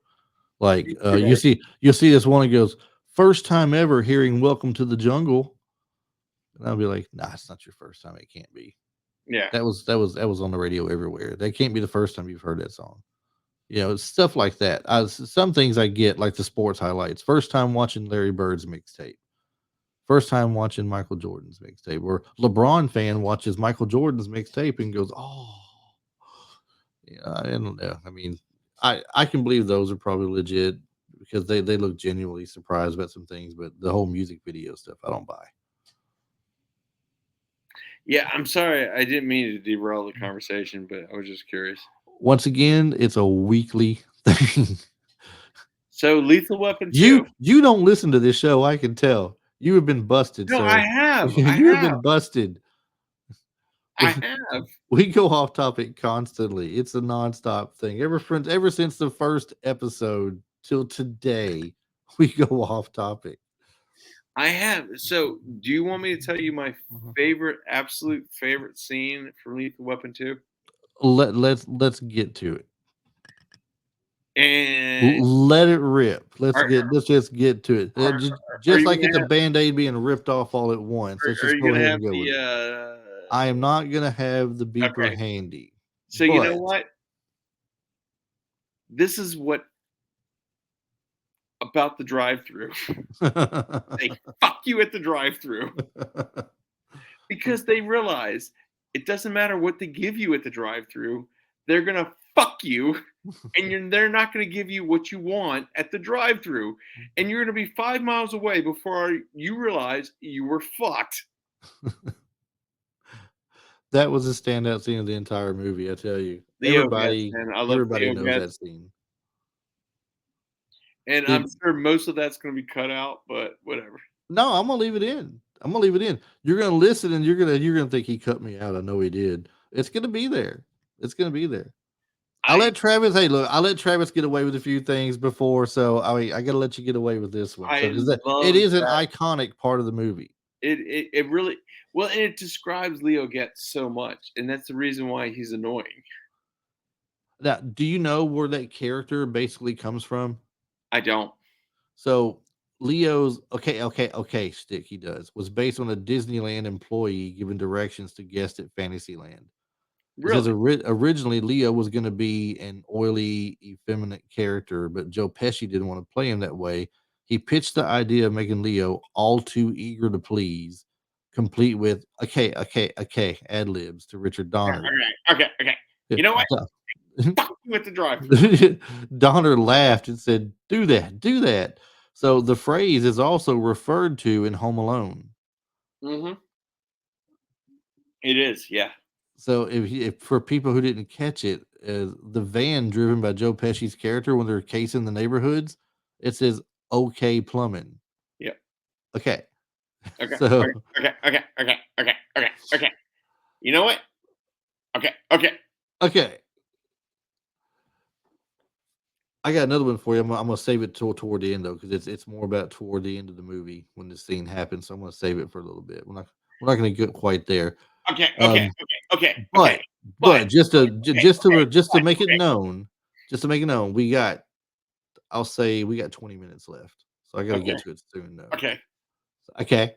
Like You're right. you'll see this one that goes, first time ever hearing Welcome to the Jungle. And I'll be like, nah, it's not your first time. It can't be. Yeah. That was on the radio everywhere. That can't be the first time you've heard that song. It's stuff like that. Some things I get, like the sports highlights. First time watching Larry Bird's mixtape. First time watching Michael Jordan's mixtape. Or LeBron fan watches Michael Jordan's mixtape and goes, "Oh, yeah." I don't know. I mean, I can believe those are probably legit because they look genuinely surprised about some things, but the whole music video stuff, I don't buy. Yeah, I'm sorry, I didn't mean to derail the conversation, but I was just curious. Once again, it's a weekly thing. So, Lethal Weapon You 2. you don't listen to this show, I can tell. You have been busted, No, I sir. have, I You have have, been busted. I have. We go off topic constantly. It's a nonstop thing. Ever since the first episode till today, we go off topic. I have. So, do you want me to tell you my Mhm. absolute favorite scene from Lethal Weapon 2? Let's get to it. And Let it rip. are Let's just get to it. are are Just you like it's a gonna band-aid being ripped off all at once. Let's are just you go gonna ahead have and go with the, it. I am not gonna have the beeper okay. handy, So, you know but what? This is what about the drive-through. They fuck you at the drive-through because they realize it doesn't matter what they give you at the drive-through, they're gonna fuck you, and they're not gonna give you what you want at the drive-through, and you're gonna be 5 miles away before you realize you were fucked. that was a standout scene of the entire movie, I tell you. Theo Gas, man. I love Everybody Theo knows Gas, that scene. and I'm It sure most of that's gonna be cut out, but whatever. No, I'm gonna leave it in. I'm gonna leave it in. You're gonna listen and you're gonna think he cut me out. I know he did. It's gonna be there. It's gonna be there. I I let Travis. Hey, look, I let Travis get away with a few things before, so I mean, I gotta let you get away with this one. So I because it love is an that. iconic part of the movie. It really well, and it describes Leo Getz so much, and that's the reason why he's annoying. Now, do you know where that character basically comes from? I don't So Leo's okay, stick he does was based on a Disneyland employee giving directions to guests at Fantasyland. It says really. originally Leo was going to be an oily, effeminate character, but Joe Pesci didn't want to play him that way. He pitched the idea of making Leo all too eager to please, complete with okay ad libs to Richard Donner. Okay. You know what? Fuck you at the drive-through. Donner laughed and said, do that." So the phrase is also referred to in Home Alone. Mhm. It is, yeah. So if for people who didn't catch it, the van driven by Joe Pesci's character when they're casing the neighborhoods, it says "OK Plumbing." Yeah. Okay, Okay. so Okay. You know what? Okay. okay, I got another one for you. I'm gonna save it till toward the end though, because it's more about toward the end of the movie when this scene happens. So I'm gonna save it for a little bit. We're not gonna get quite there. Um, Okay. but But just to make it known, I'll say we got 20 minutes left. So I gotta okay. get to it soon though. Okay. Okay.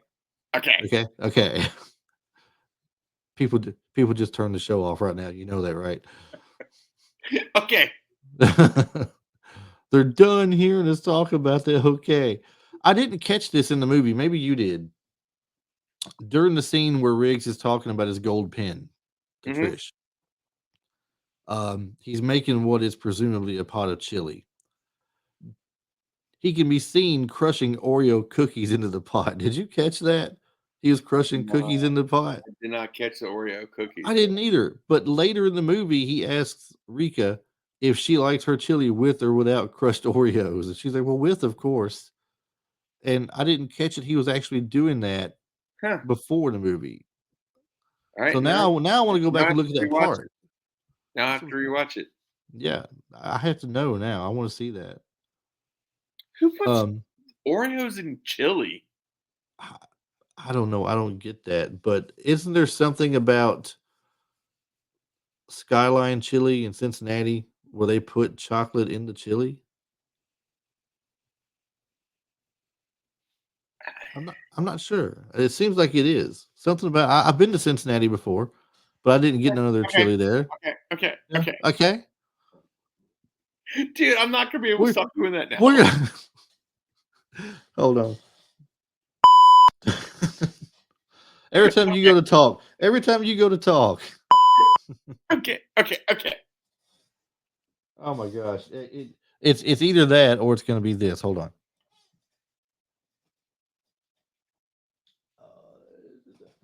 Okay. Okay. People just turn the show off right now. You know that, right? Okay. They're done hearing us talk about that. Okay. I didn't catch this in the movie. Maybe you did. During the scene where Riggs is talking about his gold pen to Mhm. Trish, he's making what is presumably a pot of chili. He can be seen crushing Oreo cookies into the pot. Did you catch that? He was crushing No, cookies in the pot. I did not catch the Oreo I cookies, but didn't either. But later in the movie, he asks Rika if she likes her chili with or without crushed Oreos. And she's like, well, with, of course. And I didn't catch it. He was actually doing that huh. before the movie. So Alright, now I want to go now I back have and look at to that rewatch it. part. Now I have So, to rewatch it. yeah, I have to know now. I want to see that. Who puts Um, Oreos in chili? I, I don't know. I don't get that. But isn't there something about Skyline Chili in Cincinnati where they put chocolate in the chili? I'm not sure. It seems like it is. Something about I've been to Cincinnati before, but I didn't get none of their Okay, chili there. Yeah. okay. Okay. Dude, I'm not gonna be able to We're stop doing that we're now. gonna hold on. Every time you go to talk. Okay. Oh my gosh. It's either that or it's gonna be this. Hold on.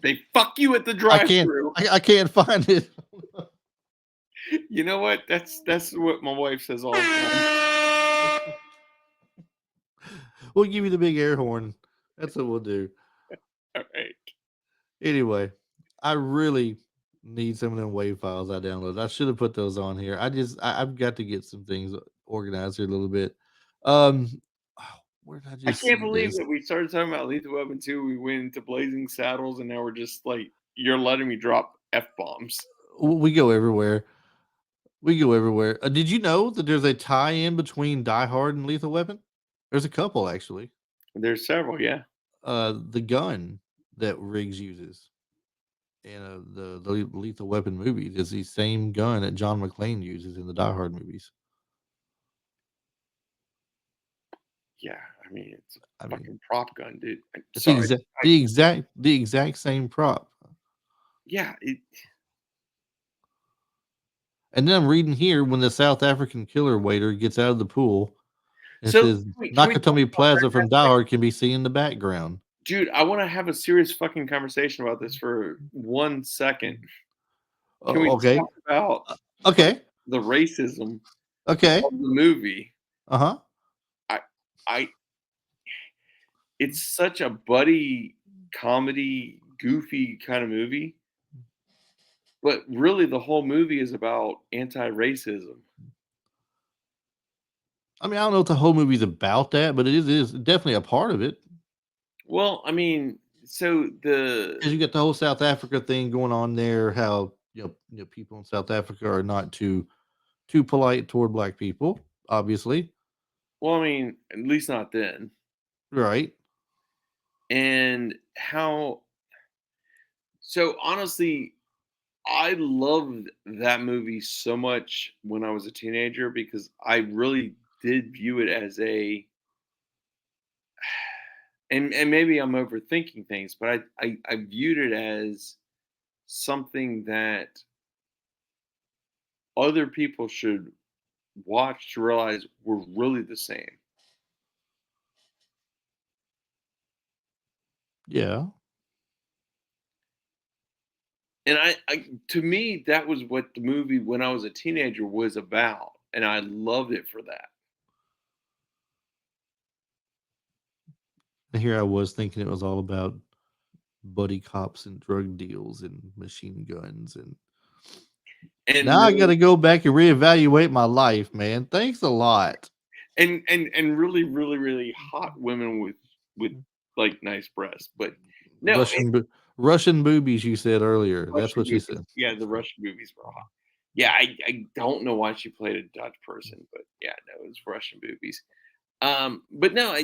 They fuck you at the I can't drive-through. I can't find it. You know what? That's what my wife says all the time. We'll give you the big air horn. That's what we'll do. Alright. Anyway, I really need some of them wave files I downloaded. I should have put those on here. I've got to get some things organized here a little bit. Um, where did I I just can't see believe this? that we started talking about Lethal Weapon 2, we went into Blazing Saddles, and now we're just like, you're letting me drop F-bombs. We go everywhere. We go everywhere. Did you know that there's a tie-in between Die Hard and Lethal Weapon? There's a couple actually. There's several, yeah. The gun that Riggs uses in the Lethal Weapon movies is the same gun that John McClane uses in the Die Hard movies. Yeah, I mean, it's a I mean, fucking prop gun, dude. I'm it's the sorry. exact I the exact same prop. Yeah, And then I'm reading here when the South African killer waiter gets out of the pool, it so says can we talk Nakatomi about Plaza Red from Dead? Die Hard can be seen in the background. Dude, I wanna have a serious fucking conversation about this for 1 second. Can we Okay. talk about Okay. the racism Okay. of the movie? Uh-huh. I I it's such a buddy comedy, goofy kind of movie. But really, the whole movie is about anti-racism. I mean, I don't know if the whole movie's about that, but it is definitely a part of it. Well, I mean, so the 'Cause you get the whole South Africa thing going on there, how, people in South Africa are not too polite toward black people, obviously, well, I mean, at least not then. right? And how so honestly, I loved that movie so much when I was a teenager because I really did view it as a and maybe I'm overthinking things, but I viewed it as something that other people should watch to realize we're really the same. Yeah. And I to me, that was what the movie when I was a teenager was about, and I loved it for that. And here I was thinking it was all about buddy cops and drug deals and machine guns, and And now I really gotta go back and reevaluate my life, man. Thanks a lot. and really, really, really hot women with, like, nice breasts, but no, Russian boo Russian boobies, you said earlier. That's Russian what you movies. said. Yeah, the Russian movies were hot. Yeah, I don't know why she played a Dutch person, but yeah, no, it was Russian movies. But no,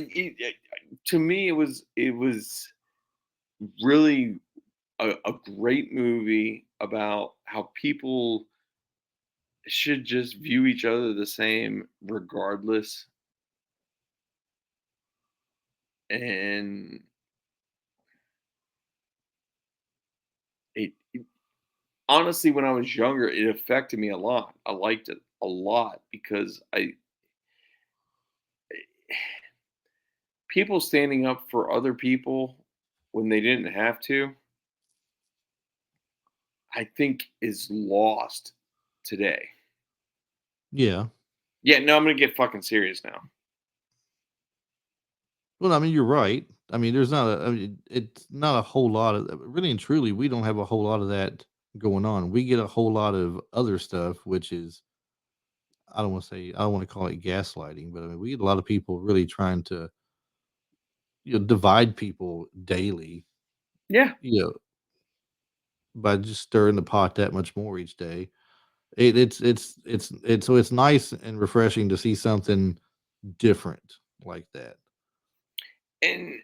to me, it was really a great movie about how people should just view each other the same regardless. And it honestly, when I was younger, it affected me a lot. I liked it a lot because I people standing up for other people when they didn't have to, I think is lost today. Yeah. Yeah, no, I'm gonna get fucking serious now. Well, I mean, you're right. I mean, there's not a I mean, it's not a whole lot of really and truly, we don't have a whole lot of that going on. We get a whole lot of other stuff, which is I don't wanna call it gaslighting, but I mean, we get a lot of people really trying to, divide people daily, Yeah, you know, by just stirring the pot that much more each day. It's so it's nice and refreshing to see something different like that. and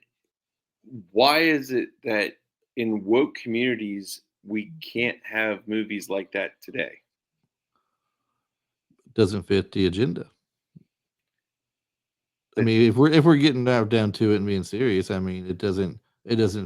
why is it that in woke communities we can't have movies like that today? Doesn't fit the agenda. I But mean, if we're getting down to it and being serious, I mean, it doesn't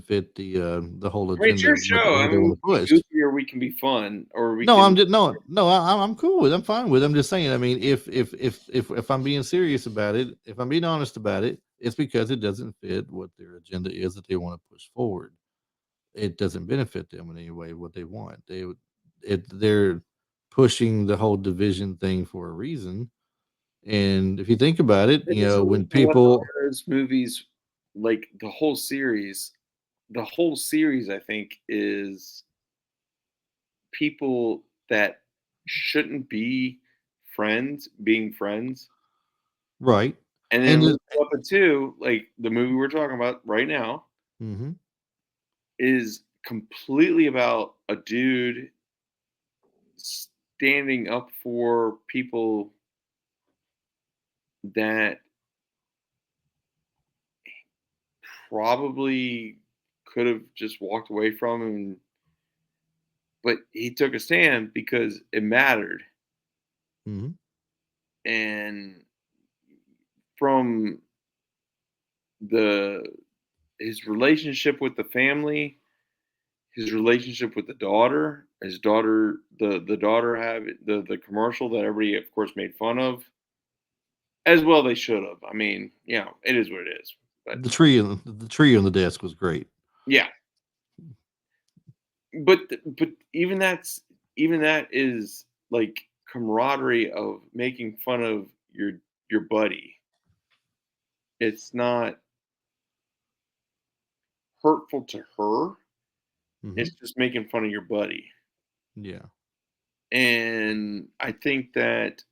fit the whole I mean, it's agenda your of show. I what they mean, we wanna can be push. goofy or we can be fun, or we No, can. I'm cool with I'm fine with I'm just saying, I mean, if I'm being serious about it, if I'm being honest about it, it's because it doesn't fit what their agenda is that they wanna push forward. It doesn't benefit them in any way what they want. They're pushing the whole division thing for a reason, and if you think about it, It is a when reason why people those movies, like the whole series, I think, is people that shouldn't be friends being friends. right, And then and Lethal Weapon 2, like the movie we're talking about right now, mhm, is completely about a dude standing up for people that probably could have just walked away from him, but he took a stand because it mattered. mhm, And from the his relationship with the family, his relationship with the daughter, his daughter, the daughter have the commercial that everybody, of course, made fun of, as well they should have. I mean, it is what it is. But the tree on the desk was great. yeah, but even that is like camaraderie of making fun of your buddy. It's not hurtful to her. Hmm. It's just making fun of your buddy. Yeah. And I think that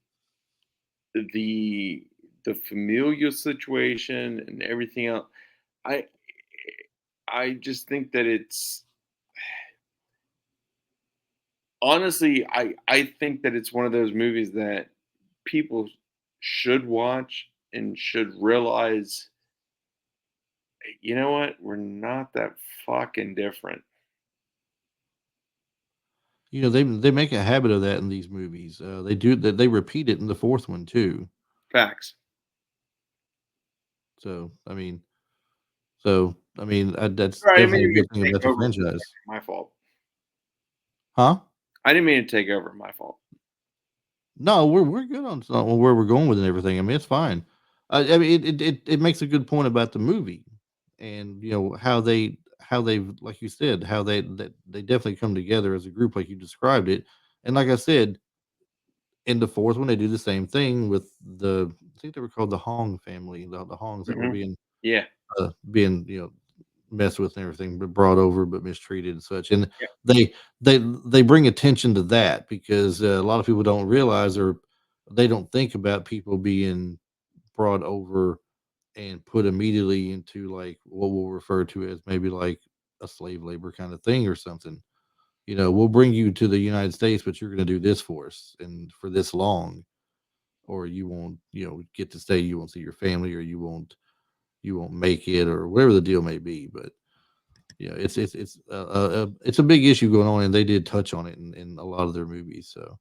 the the familial situation and everything else, I I just think that it's honestly, I think that it's one of those movies that people should watch and should realize, you know what? We're not that fucking different. They make a habit of that in these movies. They do that. They repeat it in the fourth one too. Facts. So that's Sorry, I didn't definitely a mean good to thing take about the over. franchise, My fault. huh? I didn't mean to take over. My fault. No, we're good on where we're going with and everything. I mean, it's fine. I mean, it makes a good point about the movie, and how they like you said how they definitely come together as a group like you described it, and like I said, in the fourth one they do the same thing with I think they were called the Hong family, the Hongs that were Hmm. being Yeah. being messed with and everything, but brought over, but mistreated and such. And Yeah. they they bring attention to that because a lot of people don't realize or they don't think about people being brought over and put immediately into like what we'll refer to as maybe like a slave labor kind of thing or something. We'll bring you to the United States, but you're going to do this for us and for this long, or you won't, get to stay. You won't see your family, or you won't make it, or whatever the deal may be. But yeah, it's a big issue going on, and they did touch on it in a lot of their movies. So,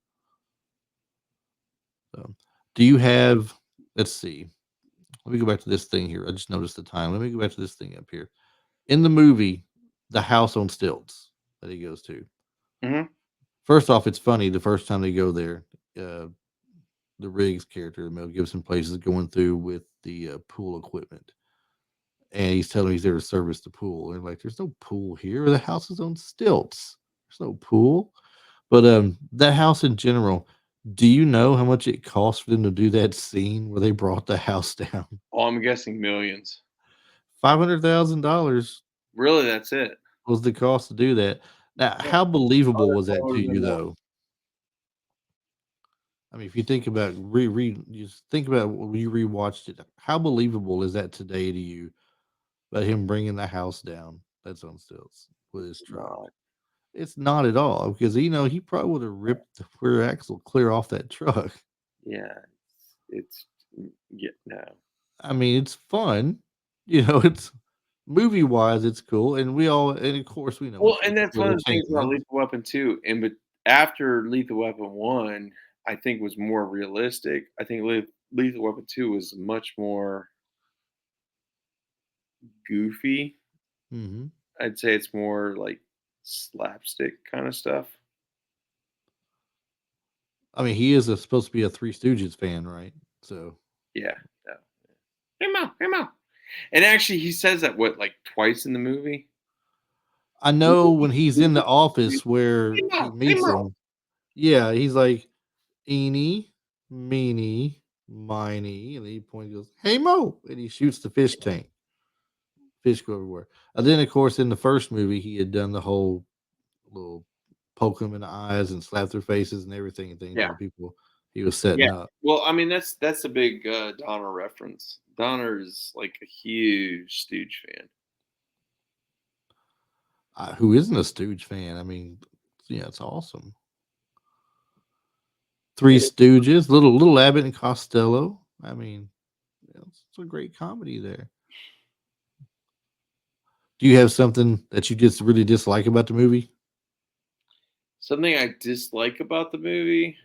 do you have? Let's see. Let me go back to this thing here. I just noticed the time. Let me go back to this thing up here. In the movie, the house on stilts that he goes to. Hmm. First off, it's funny the first time they go there. Uh, the Riggs character, Mel Gibson plays, is going through with the pool equipment, and he's telling me he's there to service the pool. And like, there's no pool here. The house is on stilts. There's no pool. But that house in general, do you know how much it cost for them to do that scene where they brought the house down? Oh, I'm guessing millions. $500,000 Really, that's it. was the cost to do that. Now, Yeah. how Oh, believable that was that would to have been you, more. though? I mean, if you think about just think about when you rewatched it, how believable is that today to you? About him bringing the house down that's on stilts with his It's truck. not. It's not at all because he probably would have ripped the rear axle clear off that truck. Yeah. It's yeah. No. I mean, it's fun. It's movie wise, it's cool, and of course we know Well, it's and that's one of the things about entertainment. Lethal Weapon 2, and but after Lethal Weapon 1, I think was more realistic. I think Lethal Weapon 2 was much more goofy. Hmm. I'd say it's more like slapstick kind of stuff. I mean, he is supposed to be a Three Stooges fan, right? So Yeah. Yeah. Hey Mo, hey Mo. And actually, he says that what like twice in the movie. I know when he's in the office where Hey he Mo, hey meets Mo. him, yeah, he's like eeny, meeny, miny, and he points, goes, "Hey Mo," and he shoots the fish tank. Fish go everywhere. And then, of course, in the first movie, he had done the whole little poke them in the eyes and slap their faces and everything, and thing to Yeah. the people he was Yeah. setting up. Well, I mean that's a big Donner reference. Donner is like a huge Stooge fan. Who isn't a Stooge fan? I mean, yeah, it's awesome. Three It Stooges, little Abbott and Costello. I mean, it's a great comedy there. Do you have something that you just really dislike about the movie? Something I dislike about the movie,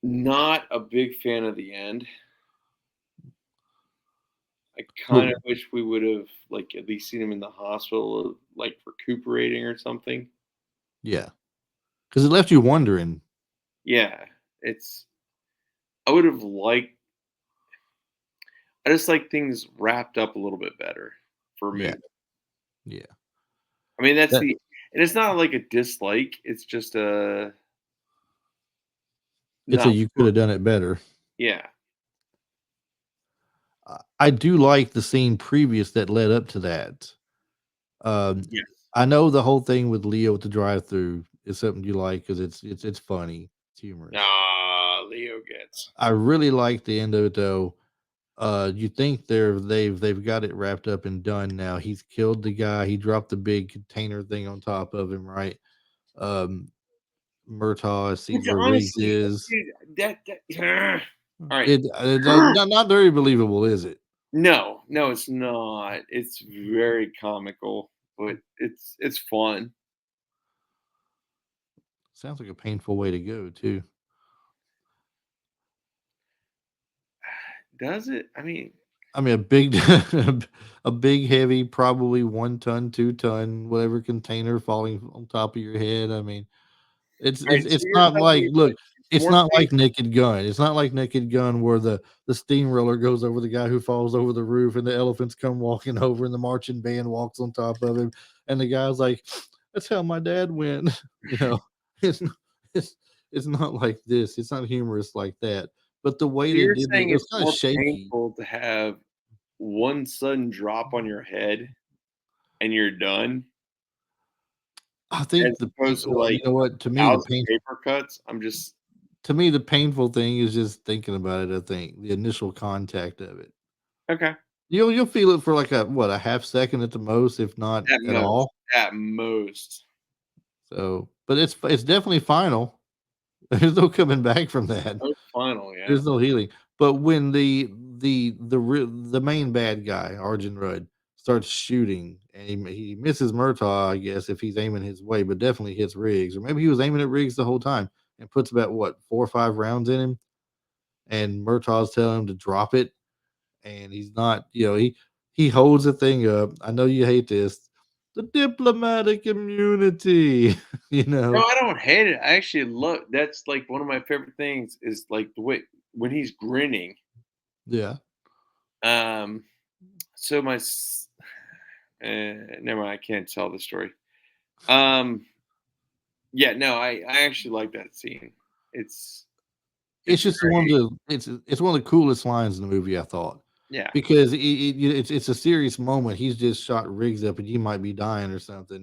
not a big fan of the end. I kind Well, of wish we would have like at least seen him in the hospital, like recuperating or something. yeah, because it left you wondering. Yeah, it's. I would have liked. I just like things wrapped up a little bit better for a Yeah, movie. yeah. I mean, that's That the, and it's not like a dislike. It's just a it's a not. you could have done it better. Yeah, I do like the scene previous that led up to that. Um, Yes. I know the whole thing with Leo at the drive-through is something you like because it's funny, it's humorous. Ah, Leo gets. I really like the end of it though. You think they've got it wrapped up and done now. He's killed the guy. He dropped the big container thing on top of him, right? Um, Murtaugh sees Which where Riggs honestly, is. dude, that all right. It's not very believable, is it? No, no, it's not. It's very comical, but it's fun. Sounds like a painful way to go, too. Does it? I mean, I mean, a big, a big, heavy, probably 1 ton, 2 ton, whatever container falling on top of your head. I mean, all right, so it's you're not telling like me that look, it's it's more not pain. like Naked Gun. It's not like Naked Gun where the steamroller goes over the guy who falls over the roof and the elephants come walking over and the marching band walks on top of him and the guy's like, "That's how my dad went." You know, it's not, it's it's not like this. It's not humorous like that. But the way So they you're did it saying was it's kind of more shaky. painful to have one sudden drop on your head and you're done, I as think opposed to, well, like, you know what? a 1,000 paper cuts? I'm just The painful thing is just thinking about it. I think the initial contact of it. okay. You'll feel it for like a half second at the most, if not At at most, all. at most. So, but it's definitely final. There's no coming back from that. Most final, yeah. There's no healing. But when the main bad guy, Arjun Rudd, starts shooting and he misses Murtaugh, I guess, if he's aiming his way, but definitely hits Riggs, or maybe he was aiming at Riggs the whole time and puts about what 4 or 5 rounds in him, and Murtaugh's telling him to drop it, and he's not, he holds the thing up. I know you hate this. The diplomatic immunity, you No, know. I don't hate it. I actually love that's, like, one of my favorite things is, like, the way when he's grinning. Yeah. Um, so my s never mind, I can't tell the story. Um, yeah, no, I actually like that scene. It's It's it's just one of very it's one of the coolest lines in the movie, I thought, yeah, because it's a serious moment. He's just shot Riggs up, and you might be dying or something,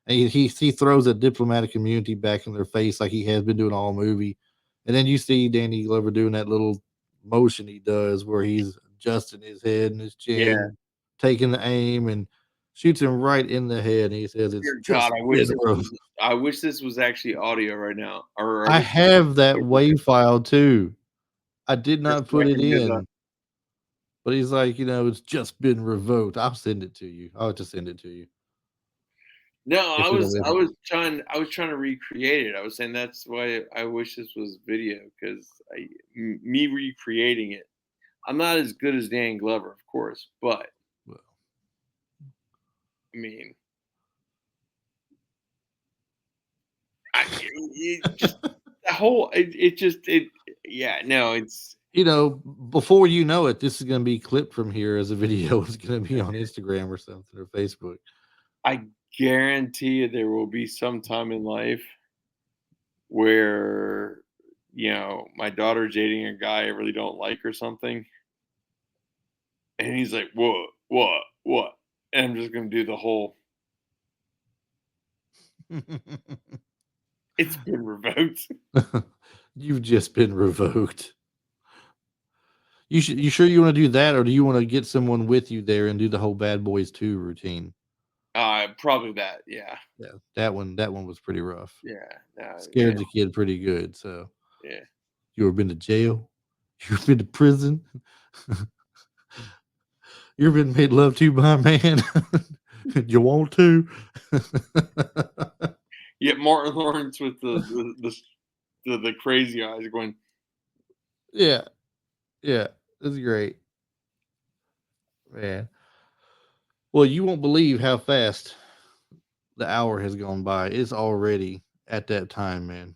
and he throws a diplomatic immunity back in their face like he has been doing all movie, and then you see Danny Glover doing that little motion he does where he's adjusting his head and his yeah. chin, taking the aim, and shoots him right in the head, and he says, "It's Dear God, just been revoked." I wish this was actually audio right now, or I I wish this was have that video WAV file too. I did just not so I put it can hear the in. But he's like, "It's just been revoked." I'll send it to you. I'll just send it to you No, if it'll let me. I was trying to recreate it. I was saying that's why I wish this was video because me recreating it. I'm not as good as Dan Glover, of course, but Well, I mean, it just the whole it just it yeah no it's before you know it, this is gonna be clipped from here as a video. It's gonna be on Instagram or something or Facebook. I guarantee you there will be some time in life where my daughter's dating a guy I really don't like or something, and he's like, what, and I'm just gonna do the whole. It's been revoked. You've just been revoked. You sure you wanna do that, or do you wanna get someone with you there and do the whole Bad Boys 2 routine? Probably that. Yeah, Yeah, that one was pretty rough. yeah, yeah, Scared the kid pretty good, so yeah. you ever been to jail? You ever been to prison? You ever been made love to by a man? You want to? Yeah, Martin Lawrence with the crazy eyes going. Yeah, yeah, that's great, man. Well, you won't believe how fast the hour has gone by. It's already at that time, man.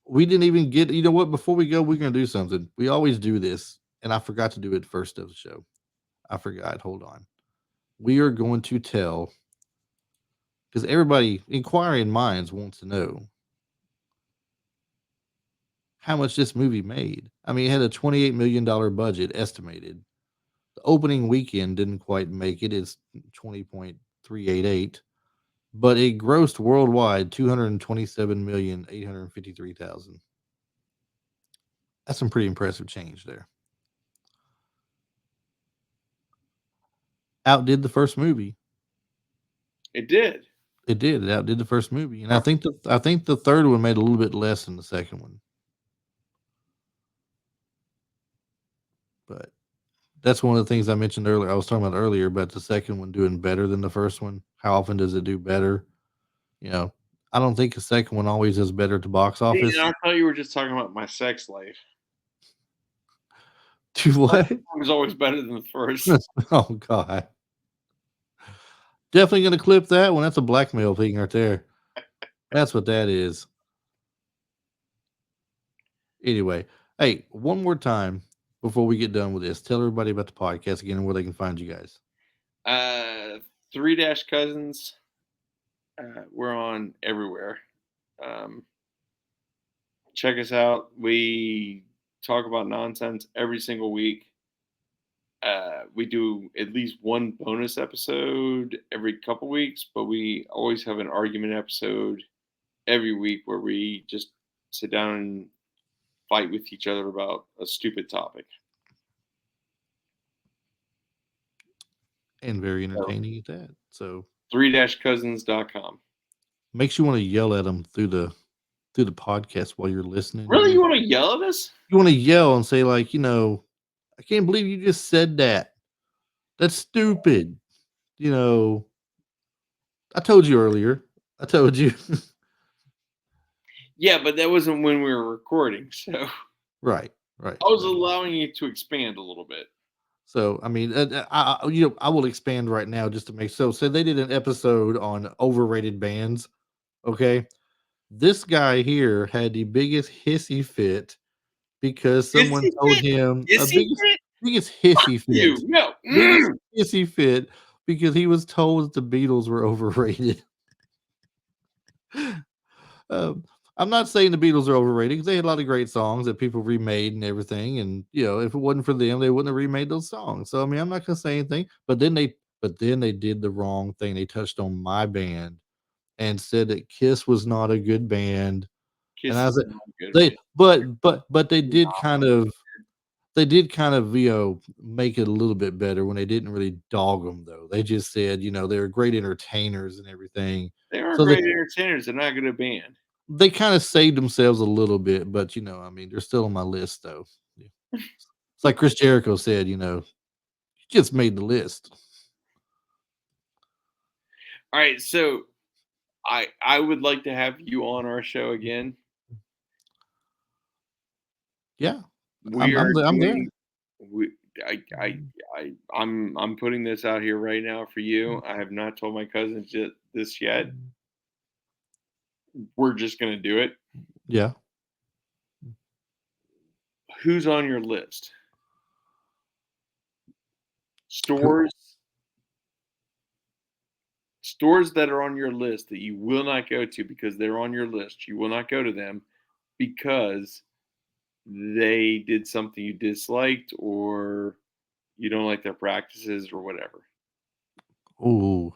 We didn't even get, you know what? Before we go, we're gonna do something. We always do this, and I forgot to do it first of the show. I forgot. Hold on. We are going to tell because everybody, inquiring minds, wants to know how much this movie made. I mean, it had a $28 million budget estimated. opening weekend didn't quite make it. It's 20.388, but it grossed worldwide 227,853,000. That's some pretty impressive change there. Outdid the first movie. It did. It did. It outdid the first movie, and I think the third one made a little bit less than the second one. But that's one of the things I mentioned earlier. I was talking about earlier about the second one doing better than the first one. How often does it do better? You know, I don't think the second one always does better at the box See, office. and I thought you were just talking about my sex life. To what? It was always better than the first. Oh God. Definitely gonna clip that one. That's a blackmail thing right there. That's what that is. Anyway, hey, one more time before we get done with this, tell everybody about the podcast again and where they can find you guys. 3-Cousins. We're on everywhere. Check us out. We talk about nonsense every single week. We do at least one bonus episode every couple weeks, but we always have an argument episode every week where we just sit down and fight with each other about a stupid topic. And very entertaining at that. So 3-Cousins.com. makes you want to yell at them through the podcast while you're listening. Really? You want to yell at us? You want to yell and say, like, I can't believe you just said that. That's stupid. I told you earlier. I told you. Yeah, but that wasn't when we were recording. So Right. I was allowing you to expand a little bit. So, I mean, I will expand right now just to make so they did an episode on overrated bands. Okay. This guy here had the biggest hissy fit because someone Hissy told fit? him Hissy fit? biggest hissy You. fit. No. Biggest hissy fit because he was told that the Beatles were overrated. I'm not saying the Beatles are overrated because they had a lot of great songs that people remade and everything. And if it wasn't for them, they wouldn't have remade those songs. So I mean, I'm not gonna say anything. But then they did the wrong thing. They touched on my band and said that Kiss was not a good band. Kiss And I is said not good, they, man. but they did kind of make it a little bit better when they didn't really dog them though. They just said they were great entertainers and everything. They are So great entertainers. They're not good at band. they kind of saved themselves a little bit, but I mean, they're still on my list though. Yeah. It's like Chris Jericho said, you just made the list. All right, so I would like to have you on our show again. Yeah, We are I'm there. doing. I'm putting this out here right now for you. I have not told my cousins this yet. We're just gonna do it. Yeah. Who's on your list? Stores that are on your list that you will not go to because they're on your list. You will not go to them because they did something you disliked or you don't like their practices or whatever. Oh,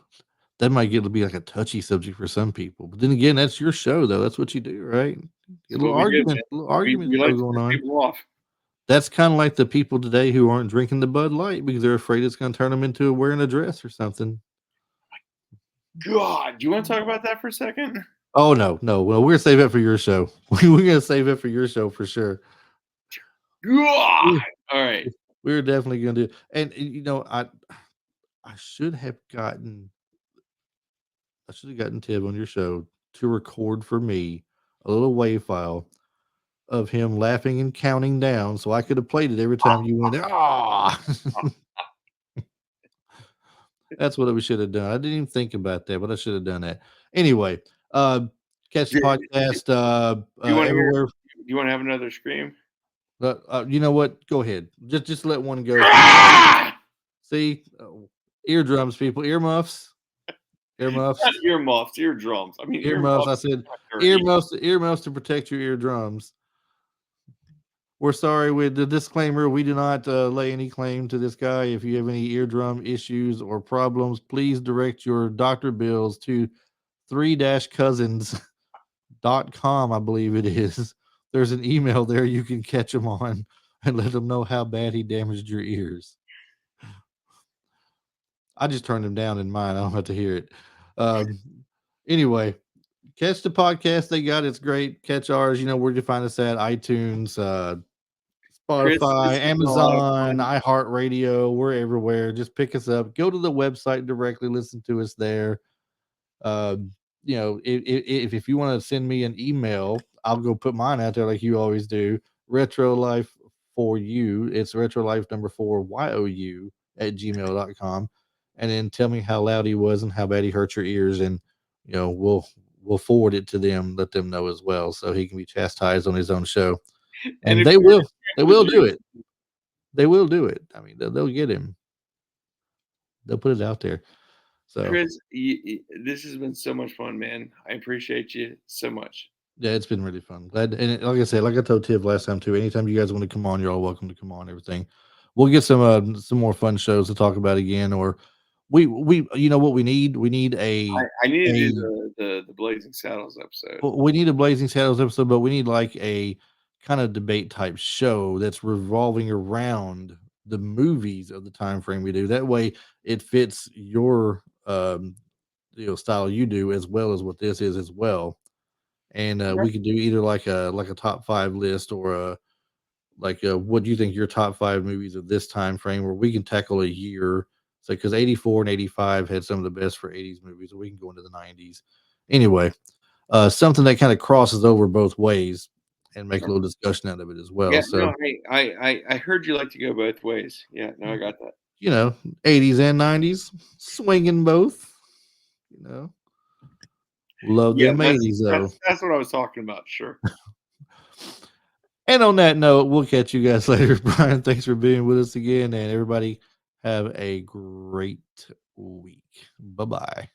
that might get to be like a touchy subject for some people. But then again, that's your show though. That's what you do, right? Get a little argument We show like to going piss on. people off. That's kind of like the people today who aren't drinking the Bud Light because they're afraid it's going to turn them into wearing a dress or something. God, do you want to talk about that for a second? Oh no. Well, we're gonna save it for your show. We're gonna save it for your show for sure. God. All right. We're definitely gonna do. And I should have gotten Tib on your show to record for me a little wave file of him laughing and counting down, so I could have played it every time you went. That's what we should have done. I didn't even think about that, but I should have done that. Anyway, catch the podcast everywhere. Do you want to have another scream? You know what? Go ahead. Just let one go. See, eardrums, people, earmuffs. Not earmuffs, eardrums. I mean earmuffs. I said earmuffs to protect your eardrums. we're sorry with the disclaimer. We do not lay any claim to this guy. If you have any eardrum issues or problems, please direct your doctor bills to 3-cousins.com, I believe it is. There's an email there you can catch him on and let him know how bad he damaged your ears. I just turned him down in mine. I don't have to hear it. Um, anyway, catch the podcast they got. It's great. Catch ours. You know where you find us at iTunes, Chris, Spotify, this has been a lot of Amazon, fun. iHeartRadio. We're everywhere. Just pick us up. Go to the website directly. Listen to us there. Um, if you want to send me an email, I'll go put mine out there like you always do. Retro Life for you. It's retro life number 4YOU at gmail.com. And then tell me how loud he was and how bad he hurt your ears. And, we'll forward it to them, let them know as well. So he can be chastised on his own show. And And if they you're will, they interested will in do your it. They will do it. I mean, they'll get him. They'll put it out there. So Chris, this has been so much fun, man. I appreciate you so much. yeah, it's been really fun. Glad, and like I said, like I told Tiff last time too. Anytime you guys want to come on, you're all welcome to come on. Everything. We'll get some more fun shows to talk about again. Or we you know what we need? We need I need to do a the Blazing Saddles episode. we need a Blazing Saddles episode, but we need like a kind of debate type show that's revolving around the movies of the time frame we do. That way, it fits your style you do as well as what this is as well. And Okay. we could do either like a top five list or what do you think your top five movies of this time frame, where we can tackle a year. So because 84 and 85 had some of the best for 80s movies, or we can go into the 90s. Anyway, something that kind of crosses over both ways and make a little discussion out of it as well. Yeah, So, no, hey, I heard you like to go both ways. Yeah, no, I got that. you know, 80s and 90s, swinging both, you know, love Yeah, them that's 80s that's though. that's what I was talking about. Sure. And on that note, we'll catch you guys later. Brian, thanks for being with us again. And everybody have a great week. Bye bye.